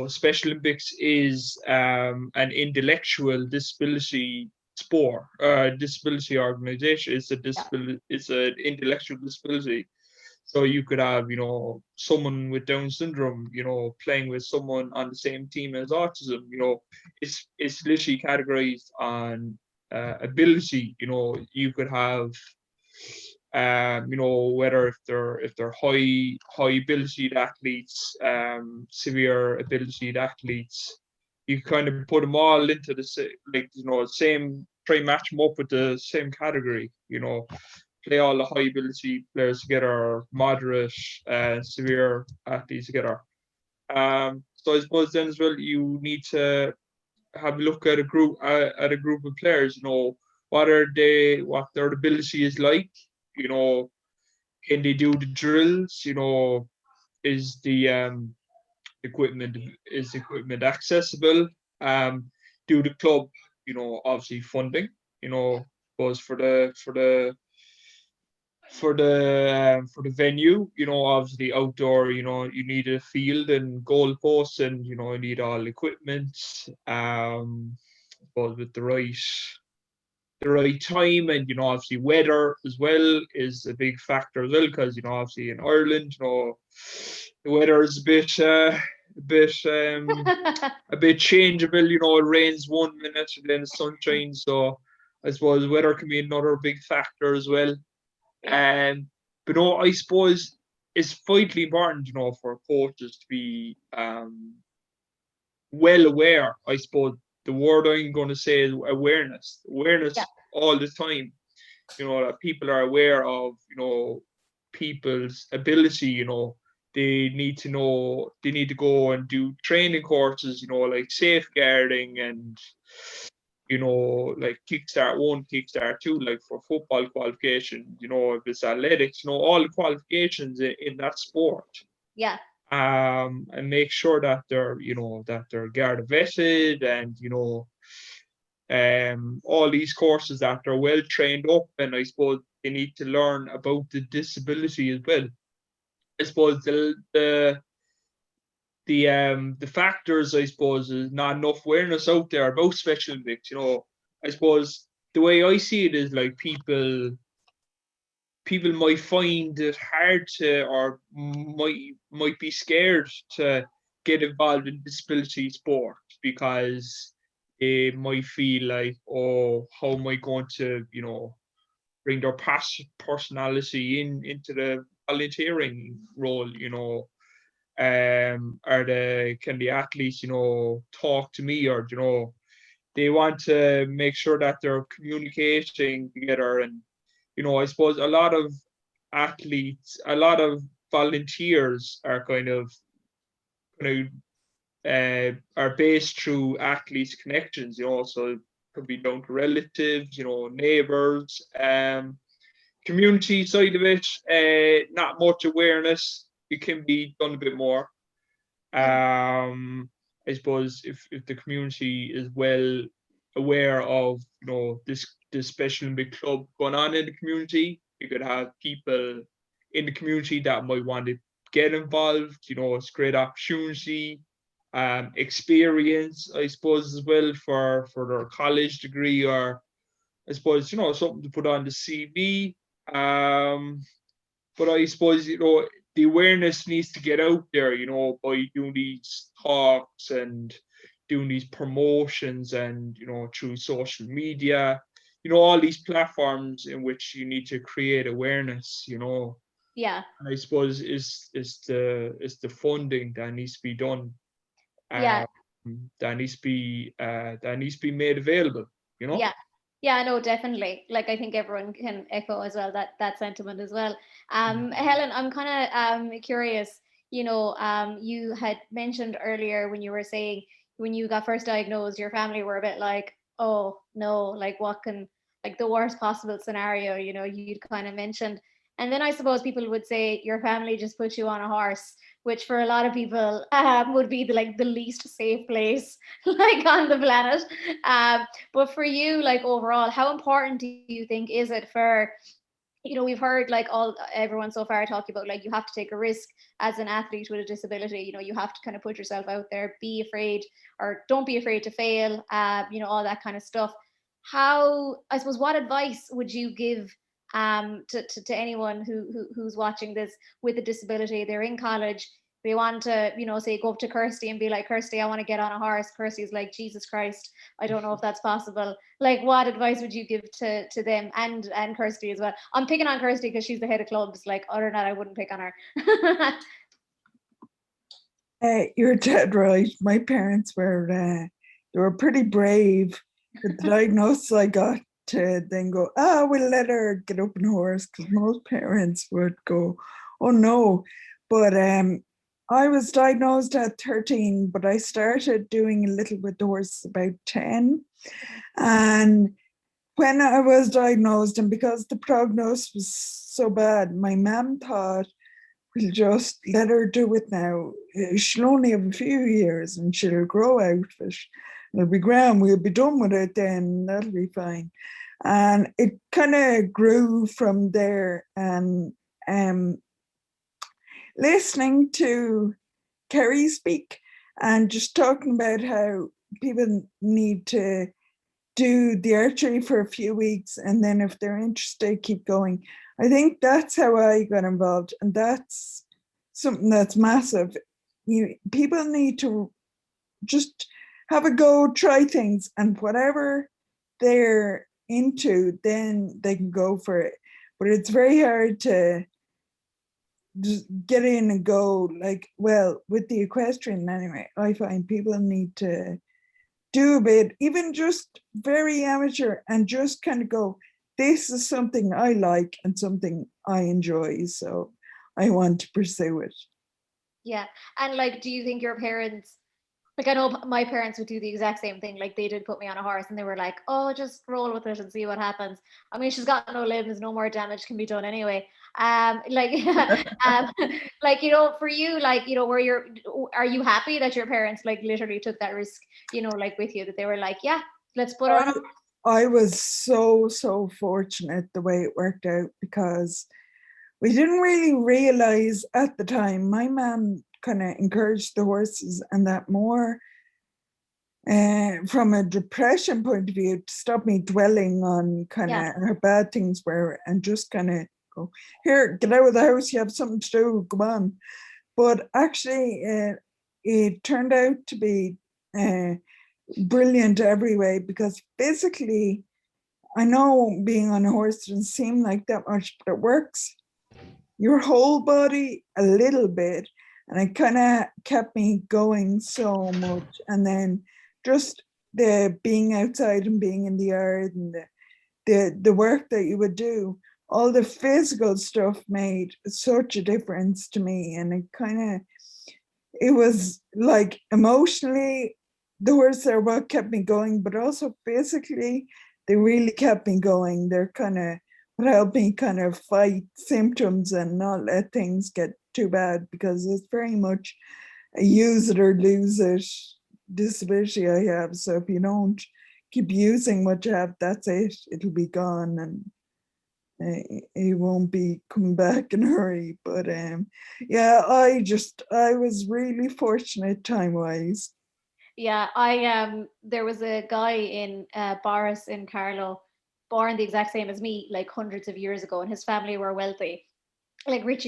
Special Olympics is an intellectual disability sport. Disability organization. It's an intellectual disability. So you could have, someone with Down syndrome, playing with someone on the same team as autism. It's literally categorized on ability. You could have, whether if they're high ability athletes, severe ability athletes, you kind of put them all into the same, try match them up with the same category. Play all the high ability players together, moderate, severe athletes together. So I suppose then as well, you need to have a look at a group of players. What their ability is like. Can they do the drills? Is the equipment accessible? Do the club, obviously funding. Goes for the for the venue, obviously outdoor, you need a field and goalposts, and you need all equipment. But with the right time, and obviously weather as well is a big factor as well, because obviously in Ireland, the weather is a bit changeable. It rains 1 minute and then the sun shines. So I suppose weather can be another big factor as well. But no, I suppose it's vitally important, for coaches to be well aware. I suppose the word I'm going to say is awareness. Awareness Yeah. all the time. That people are aware of, people's ability. They need to know. They need to go and do training courses. Like safeguarding and like Kickstart 1, Kickstart 2, like for football qualification, if it's athletics, all the qualifications in that sport. Yeah. And make sure that they're, Garda vetted, and, all these courses that they're well trained up, and I suppose they need to learn about the disability as well. I suppose the factors, I suppose, is not enough awareness out there about Special Olympics. I suppose the way I see it is like people might find it hard to, or might be scared to get involved in disability sport, because they might feel like, oh, how am I going to, bring their personality into the volunteering role, can the athletes, talk to me, or they want to make sure that they're communicating together. And I suppose a lot of athletes, a lot of volunteers are are based through athletes' connections, so it could be down to relatives, neighbors, community side of it, not much awareness. It can be done a bit more. I suppose if the community is well aware of this Special Olympic club going on in the community, you could have people in the community that might want to get involved. It's a great opportunity, experience, I suppose, as well, for their college degree, or I suppose something to put on the CV. But I suppose the awareness needs to get out there, by doing these talks and doing these promotions, and through social media, all these platforms in which you need to create awareness. Yeah. And I suppose is the funding that needs to be done. Yeah. That needs to be made available. Yeah, no, definitely. Like, I think everyone can echo as well that sentiment as well. Helen, I'm kind of curious. You had mentioned earlier when you were saying when you got first diagnosed, your family were a bit like, oh no, like what can, like the worst possible scenario, you'd kind of mentioned. And then I suppose people would say your family just put you on a horse, which for a lot of people would be the least safe place like on the planet. But for you, like overall, how important do you think is it for, we've heard like everyone so far talking about like you have to take a risk as an athlete with a disability, you have to kind of put yourself out there, be afraid, or don't be afraid to fail, all that kind of stuff. How, I suppose, what advice would you give to anyone who's watching this with a disability? They're in college, they want to, say go up to Kirsty and be like, Kirsty, I want to get on a horse. Kirsty's like, Jesus Christ, I don't know if that's possible. Like, what advice would you give to them and Kirsty as well? I'm picking on Kirsty because she's the head of clubs. Like, other than that, I wouldn't pick on her. You're dead right. My parents were they were pretty brave. The diagnosis I got to then go, we'll let her get up on a horse, because most parents would go, oh no. But I was diagnosed at 13, but I started doing a little with the horse about 10. And when I was diagnosed, and because the prognosis was so bad, my mum thought, we'll just let her do it now. She'll only have a few years and she'll grow out of it. It'll be grand, we'll be done with it then, that'll be fine. And it kind of grew from there. And listening to Kerry speak and just talking about how people need to do the archery for a few weeks, and then if they're interested, keep going. I think that's how I got involved, and that's something that's massive. People need to just have a go, try things, and whatever they're into, then they can go for it. But it's very hard to just get in and go, like, well, with the equestrian anyway, I find people need to do a bit, even just very amateur, and just kind of go, this is something I like and something I enjoy, so I want to pursue it. Yeah. And like, do you think your parents, like I know my parents would do the exact same thing. Like they did put me on a horse and they were like, oh, just roll with it and see what happens. I mean, she's got no limbs, no more damage can be done anyway. Like, like, you know, for you, like, you know, are you happy that your parents like literally took that risk, you know, like with you, that they were like, yeah, let's put her on. I was so fortunate the way it worked out, because we didn't really realize at the time. My mom kind of encouraged the horses and that more from a depression point of view, to stop me dwelling on kind of how bad things were, and just kind of go, here, get out of the house, you have something to do, go on. But actually it turned out to be brilliant every way, because physically, I know being on a horse doesn't seem like that much, but it works your whole body a little bit, and it kind of kept me going so much. And then just the being outside and being in the yard, and the work that you would do, all the physical stuff made such a difference to me. And it was like emotionally, the horses are what kept me going, but also physically, they really kept me going. They're kind of what helped me kind of fight symptoms and not let things get too bad, because it's very much a use it or lose it disability I have. So if you don't keep using what you have, that's it. It'll be gone, and it won't be coming back in a hurry. But yeah, I was really fortunate time-wise. Yeah, there was a guy in Boris in Carlow, born the exact same as me, like hundreds of years ago, and his family were wealthy, like rich,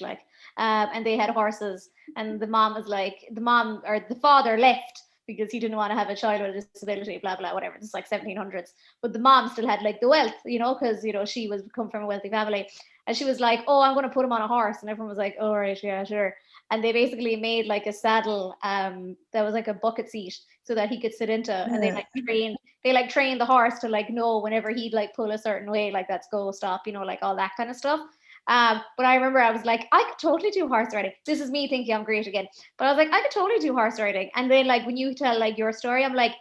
like, and they had horses, and the mom or the father left because he didn't want to have a child with a disability, blah blah, whatever. It's like 1700s, but the mom still had like the wealth, you know, because you know she was come from a wealthy family, and she was like, oh, I'm going to put him on a horse, and everyone was like, oh, right, yeah, sure. And they basically made like a saddle that was like a bucket seat so that he could sit into, and they trained the horse to like know whenever he'd like pull a certain way, like that's go, stop, you know, like all that kind of stuff. But I remember I was like, I could totally do horse riding. This is me thinking I'm great again. But I was like, I could totally do horse riding. And then like when you tell like your story, I'm like,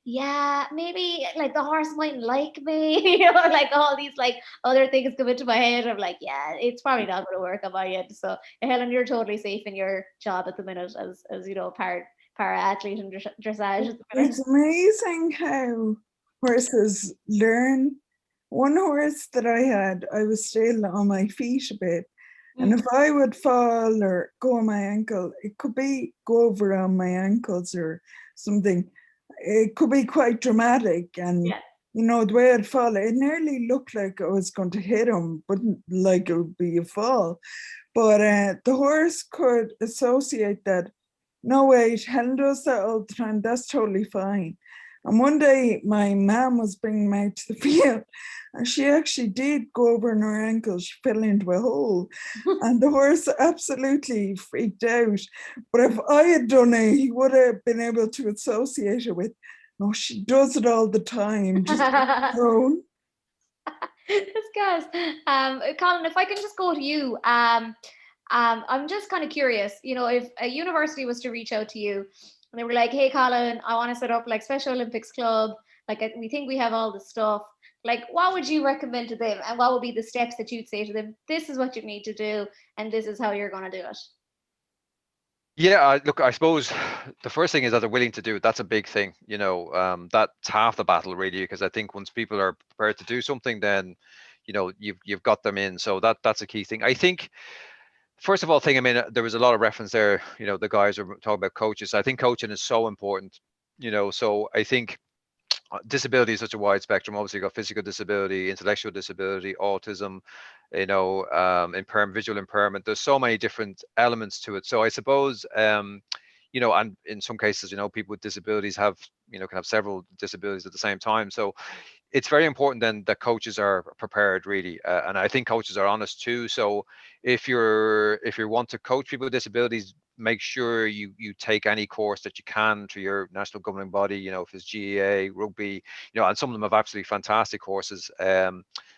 yeah, maybe like the horse mightn't like me, you know, like all these like other things come into my head. I'm like, yeah, it's probably not going to work on my end. So Helen, you're totally safe in your job at the minute as you know, para athlete and dressage. It's amazing how horses learn. One horse that I had, I was still on my feet a bit. And if I would fall or go on my ankle, it could be go over on my ankles or something. It could be quite dramatic. And, you know, the way I'd fall, it nearly looked like I was going to hit him, but like it would be a fall. But the horse could associate that. No, wait, Helen does that all the time. That's totally fine. And one day my mom was bringing me out to the field, and she actually did go over on her ankle. She fell into a hole, and the horse absolutely freaked out. But if I had done it, he would have been able to associate it with, no, she does it all the time. Just thrown. This guys, Colin, if I can just go to you, I'm just kind of curious, you know, if a university was to reach out to you and they were like, hey, Colin, I want to set up like Special Olympics Club. Like, we think we have all the stuff. Like, what would you recommend to them? And what would be the steps that you'd say to them? This is what you need to do, and this is how you're going to do it. Yeah, look, I suppose the first thing is that they're willing to do it. That's a big thing, that's half the battle really, because I think once people are prepared to do something, then, you've got them in. So that's a key thing. I think, first of all, I mean, there was a lot of reference there, the guys are talking about coaches. I think coaching is so important, so I think disability is such a wide spectrum. Obviously, you've got physical disability, intellectual disability, autism, visual impairment. There's so many different elements to it. So I suppose, and in some cases, people with disabilities have, can have several disabilities at the same time. So it's very important then that coaches are prepared really, and I think coaches are honest too. So if you want to coach people with disabilities, make sure you take any course that you can through your national governing body, if it's GAA, rugby, and some of them have absolutely fantastic courses.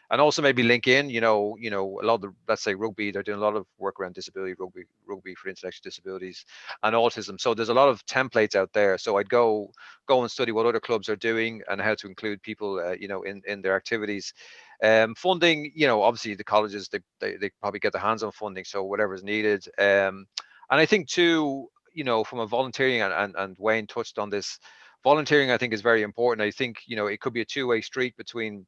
And also maybe link in, a lot of the, let's say rugby, they're doing a lot of work around disability, rugby for intellectual disabilities and autism. So there's a lot of templates out there. So I'd go and study what other clubs are doing and how to include people, in their activities. Funding, obviously the colleges, they probably get their hands on funding, so whatever is needed. And I think too, from a volunteering, and Wayne touched on this, volunteering I think is very important. I think, it could be a two-way street between,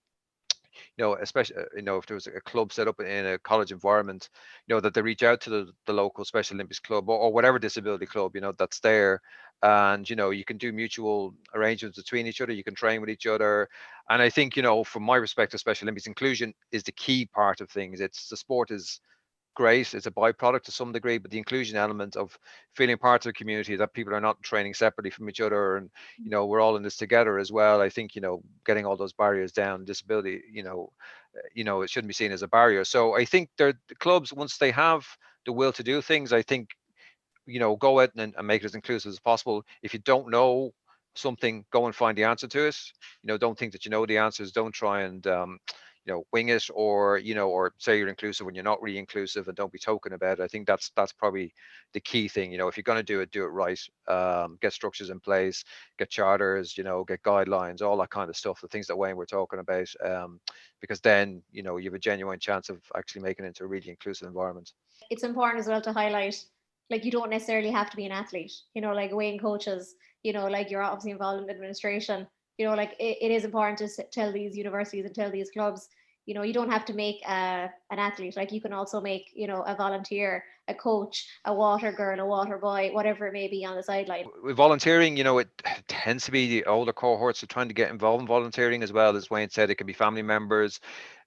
especially, if there was a club set up in a college environment, that they reach out to the local Special Olympics club, or whatever disability club, that's there. And, you can do mutual arrangements between each other. You can train with each other. And I think, from my perspective, Special Olympics inclusion is the key part of things. The sport is great. It's a byproduct to some degree, but the inclusion element of feeling part of the community, that people are not training separately from each other, and we're all in this together as well. I think getting all those barriers down, disability, it shouldn't be seen as a barrier. So I think the clubs, once they have the will to do things, I think go out and make it as inclusive as possible. If you don't know something, go and find the answer to it. Don't think that you know the answers. Don't try and wing it, or say you're inclusive when you're not really inclusive, and don't be token about it. I think that's probably the key thing. If you're going to do it right. Get structures in place, get charters, get guidelines, all that kind of stuff, the things that Wayne were talking about, because then you have a genuine chance of actually making it into a really inclusive environment. It's important as well to highlight, like, you don't necessarily have to be an athlete, like Wayne coaches, like you're obviously involved in administration, like it is important to tell these universities and tell these clubs, you don't have to make an athlete. Like, you can also make, a volunteer, a coach, a water girl, a water boy, whatever it may be on the sideline. With volunteering, it tends to be the older cohorts are trying to get involved in volunteering as well. As Wayne said, it can be family members,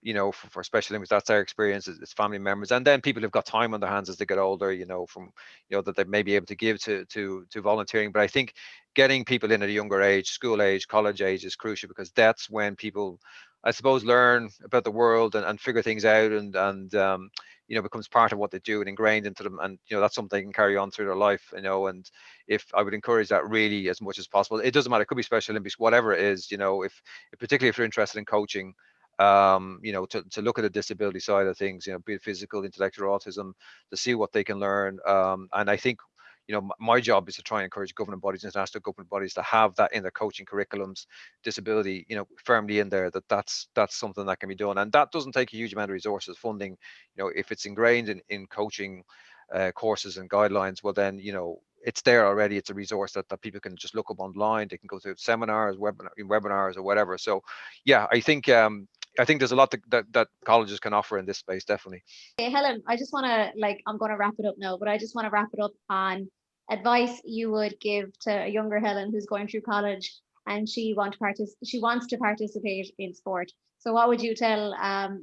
for Special Olympics, that's their experience, it's family members. And then people who've got time on their hands as they get older, that they may be able to give to volunteering. But I think getting people in at a younger age, school age, college age, is crucial, because that's when people, I suppose, learn about the world and figure things out, and becomes part of what they do and ingrained into them. And, that's something they can carry on through their life, and if I would encourage that really as much as possible. It doesn't matter, it could be Special Olympics, whatever it is, if particularly if you're interested in coaching, to look at the disability side of things, be it physical, intellectual, autism, to see what they can learn. And I think, my job is to try and encourage governing bodies, international governing bodies, to have that in their coaching curriculums, disability, firmly in there, that's something that can be done. And that doesn't take a huge amount of resources, funding. If it's ingrained in coaching courses and guidelines, well then, it's there already. It's a resource that people can just look up online. They can go to seminars, webinars, or whatever. So yeah, I think there's a lot that colleges can offer in this space, definitely. Okay, Helen, I just want to, I'm going to wrap it up now, but I just want to wrap it up on advice you would give to a younger Helen who's going through college, and she wants to participate in sport. So what would you tell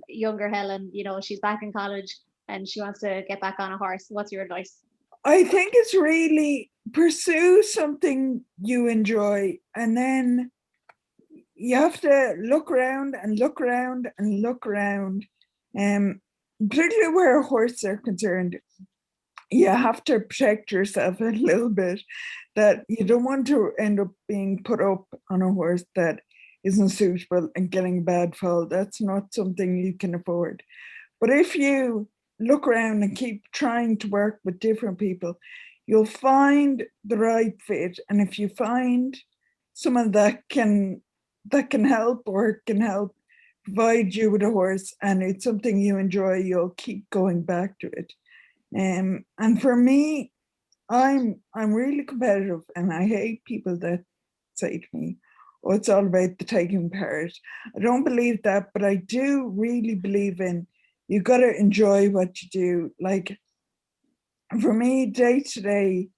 younger Helen? She's back in college and she wants to get back on a horse. What's your advice? I think it's really pursue something you enjoy, and then you have to look around and look around and look around. Particularly where horses are concerned, you have to protect yourself a little bit, that you don't want to end up being put up on a horse that isn't suitable and getting bad fall. That's not something you can afford. But if you look around and keep trying to work with different people, you'll find the right fit. And if you find someone that can help, or can help provide you with a horse, and it's something you enjoy, you'll keep going back to it. And for me, I'm really competitive, and I hate people that say to me, "Oh, it's all about the taking part." I don't believe that, but I do really believe in you got to enjoy what you do. Like for me, day to day,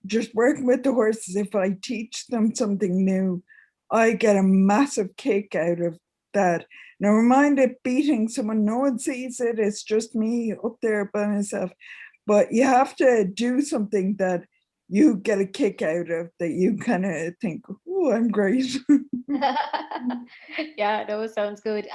just working with the horses, if I teach them something new, I get a massive kick out of that. Never mind it beating someone, no one sees it, it's just me up there by myself. But you have to do something that you get a kick out of, that you kind of think, oh, I'm great. Yeah, no, sounds good.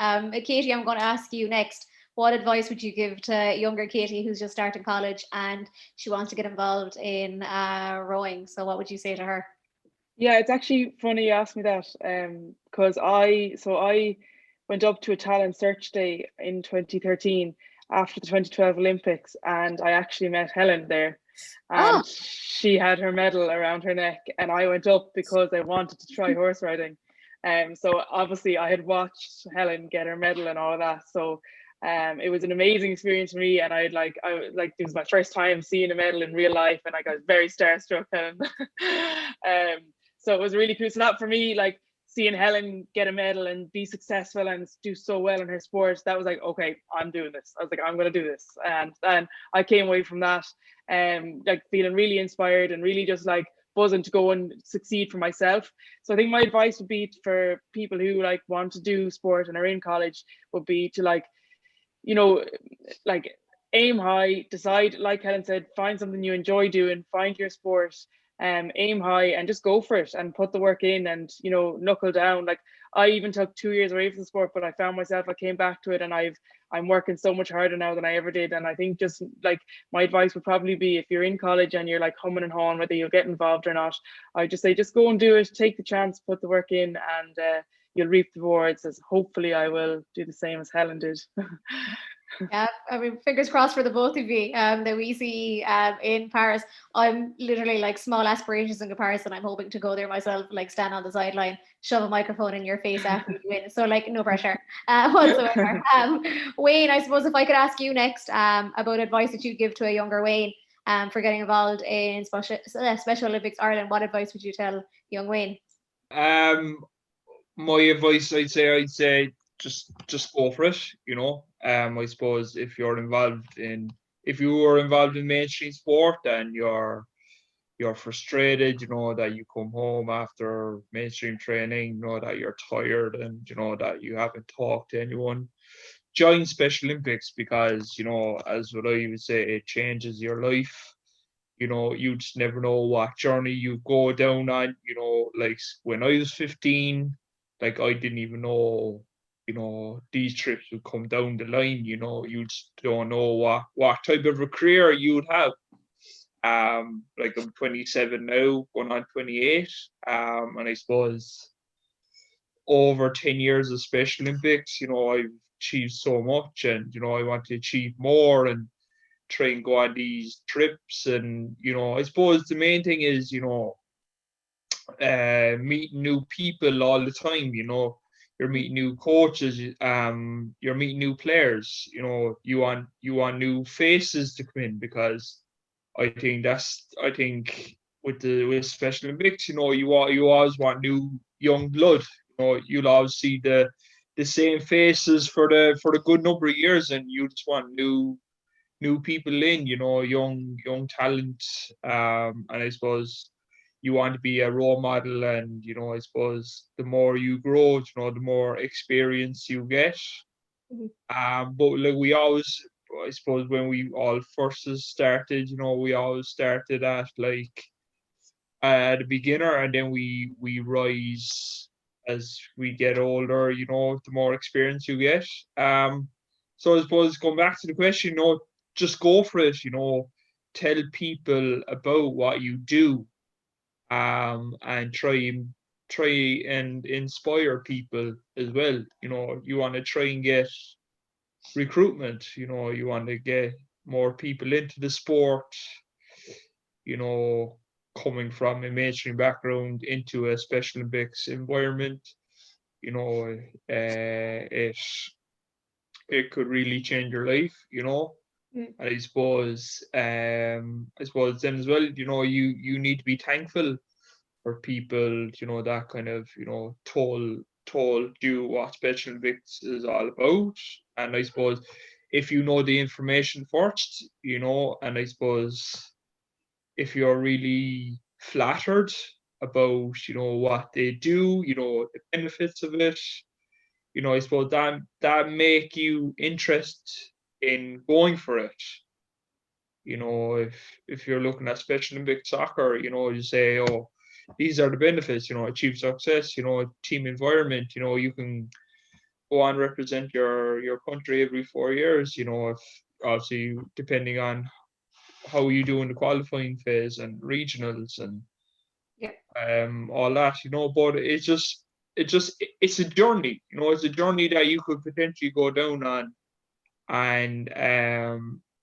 Katie, I'm going to ask you next. What advice would you give to younger Katie who's just starting college and she wants to get involved in rowing? So what would you say to her? Yeah, it's actually funny you asked me that, because I went up to a talent search day in 2013 after the 2012 Olympics, and I actually met Helen there, Oh, and she had her medal around her neck, and I went up because I wanted to try horse riding. So obviously I had watched Helen get her medal and all of that, so it was an amazing experience for me, and I it was my first time seeing a medal in real life, and I got very starstruck. So it was really cool. So that for me, like seeing Helen get a medal and be successful and do so well in her sport, that was like, okay, I'm doing this. I was like, I'm gonna do this. And I came away from that like feeling really inspired and really just like buzzing to go and succeed for myself. So I think my advice would be for people who like want to do sport and are in college would be to like, you know, like aim high, decide, like Helen said, find something you enjoy doing, find your sport, aim high and just go for it and put the work in and, you know, knuckle down. Like I even took 2 years away from the sport, but I found myself, I came back to it, and I'm working so much harder now than I ever did. And I think just like my advice would probably be, if you're in college and you're like humming and hawing whether you'll get involved or not, I just say just go and do it, take the chance, put the work in, and you'll reap the rewards, as hopefully I will do the same as Helen did. yeah, I mean, fingers crossed for the both of you that we see in Paris. I'm literally like small aspirations in comparison. I'm hoping to go there myself, like stand on the sideline, shove a microphone in your face after you win. So like no pressure whatsoever. Wayne, I suppose if I could ask you next about advice that you'd give to a younger Wayne for getting involved in Special Olympics Ireland, what advice would you tell young Wayne? My advice, I'd say just go for it. I suppose if you were involved in mainstream sport and you're frustrated, that you come home after mainstream training, that you're tired and that you haven't talked to anyone, join Special Olympics, because as what I would say, it changes your life. You just never know what journey you go down on. Like when I was 15, like I didn't even know, these trips would come down the line. You just don't know what type of a career you would have. Like I'm 27 now, going on 28. And I suppose over 10 years of Special Olympics, I've achieved so much, and I want to achieve more and try and go on these trips. And I suppose the main thing is meeting new people all the time. You're meeting new coaches, you're meeting new players. You want new faces to come in, because I think with Special Olympics, you always want new young blood. You'll always see the same faces for the good number of years, and you just want new people in, young talent. And I suppose you want to be a role model, and I suppose the more you grow, the more experience you get. But like I suppose when we all first started, we always started at like the beginner, and then we rise as we get older. The more experience you get. So I suppose going back to the question, just go for it. Tell people about what you do, and try and inspire people as well. You want to try and get recruitment. You want to get more people into the sport. Coming from a mainstream background into a Special Olympics environment, it could really change your life. Mm. And I suppose then as well, you need to be thankful for people, that kind of, told you what Special Olympics is all about. And I suppose if you know the information first, and I suppose if you're really flattered about, what they do, the benefits of it, I suppose that make you interest in going for it. If you're looking at Special Olympic soccer, you say, oh, these are the benefits, achieve success, team environment, you can go on represent your country every 4 years, if obviously depending on how you do in the qualifying phase and regionals and all that, but it's a journey, it's a journey that you could potentially go down on, and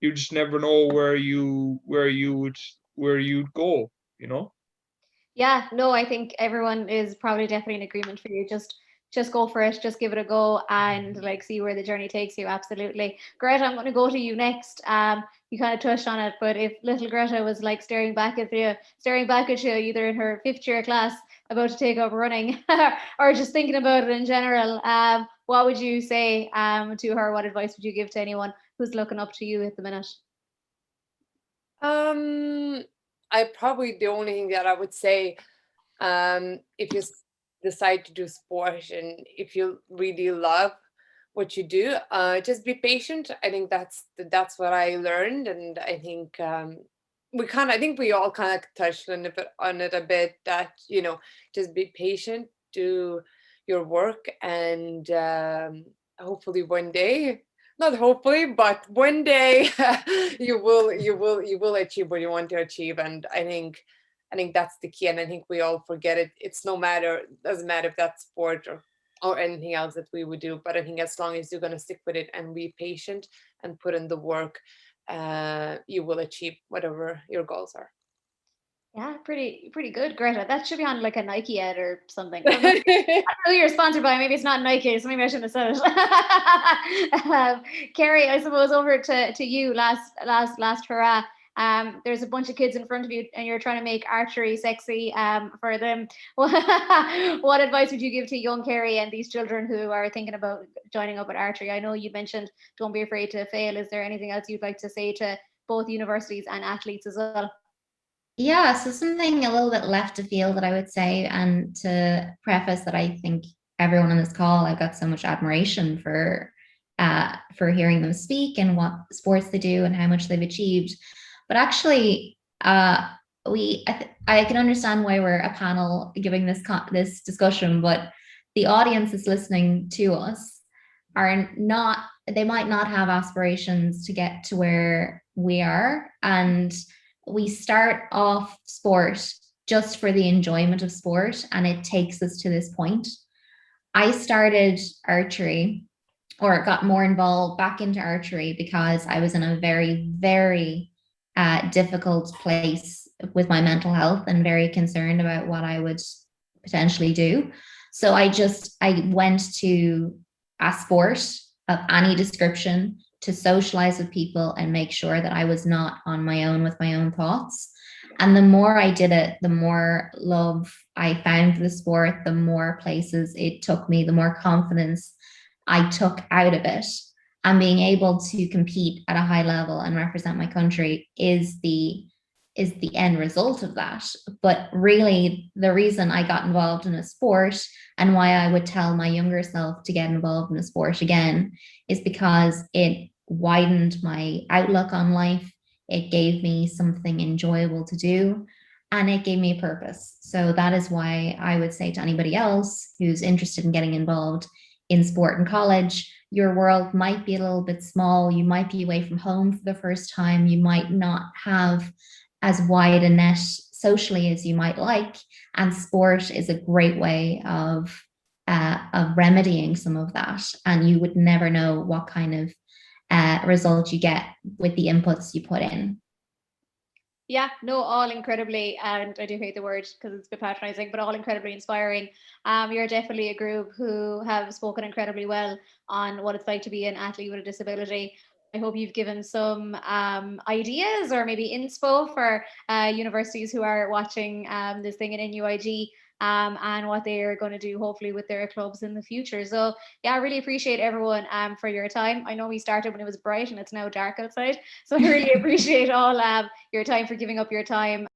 you just never know where you'd go, Yeah, no, I think everyone is probably definitely in agreement for you. Just go for it, just give it a go, and like see where the journey takes you. Absolutely. Greta, I'm going to go to you next. You kind of touched on it, but if little Greta was like staring back at you either in her 5th year class about to take up running or just thinking about it in general, what would you say to her? What advice would you give to anyone who's looking up to you at the minute? I probably the only thing that I would say, if you decide to do sport and if you really love what you do, just be patient. I think that's what I learned, and I think I think we all kind of touched on it a bit, that just be patient, do your work, and hopefully one day, not hopefully, but one day you will achieve what you want to achieve. And I think that's the key. And I think we all forget it. It's doesn't matter if that's sport or anything else that we would do. But I think as long as you're going to stick with it and be patient and put in the work, you will achieve whatever your goals are. Yeah, pretty good, Greta. That should be on like a Nike ad or something. I don't know who you're sponsored by. Maybe it's not Nike, so maybe I shouldn't have said it. Carrie, I suppose over to you. Last hurrah. There's a bunch of kids in front of you, and you're trying to make archery sexy for them. What advice would you give to young Carrie and these children who are thinking about joining up with archery? I know you mentioned don't be afraid to fail. Is there anything else you'd like to say to both universities and athletes as well? Yeah, so something a little bit left of field that I would say, and to preface that I think everyone on this call, I've got so much admiration for hearing them speak and what sports they do and how much they've achieved. But actually, I can understand why we're a panel giving this discussion, but the audience that's listening to us they might not have aspirations to get to where we are, and we start off sport just for the enjoyment of sport, and it takes us to this point. I started archery, or got more involved back into archery, because I was in a very, very difficult place with my mental health and very concerned about what I would potentially do. So I went to a sport of any description to socialize with people and make sure that I was not on my own with my own thoughts. And the more I did it, the more love I found for the sport, the more places it took me, the more confidence I took out of it. And being able to compete at a high level and represent my country is the end result of that. But really, the reason I got involved in a sport, and why I would tell my younger self to get involved in a sport again, is because it widened my outlook on life. It gave me something enjoyable to do, and it gave me a purpose. So that is why I would say to anybody else who's interested in getting involved in sport in college, your world might be a little bit small. You might be away from home for the first time. You might not have as wide a net socially as you might like. And sport is a great way of remedying some of that. And you would never know what kind of result you get with the inputs you put in. Yeah, no, all incredibly, and I do hate the word because it's a bit patronizing, but all incredibly inspiring. You're definitely a group who have spoken incredibly well on what it's like to be an athlete with a disability. I hope you've given some ideas or maybe inspo for universities who are watching this thing in NUIG and what they are going to do hopefully with their clubs in the future. So yeah, I really appreciate everyone for your time. I know we started when it was bright and it's now dark outside. So I really appreciate all your time, for giving up your time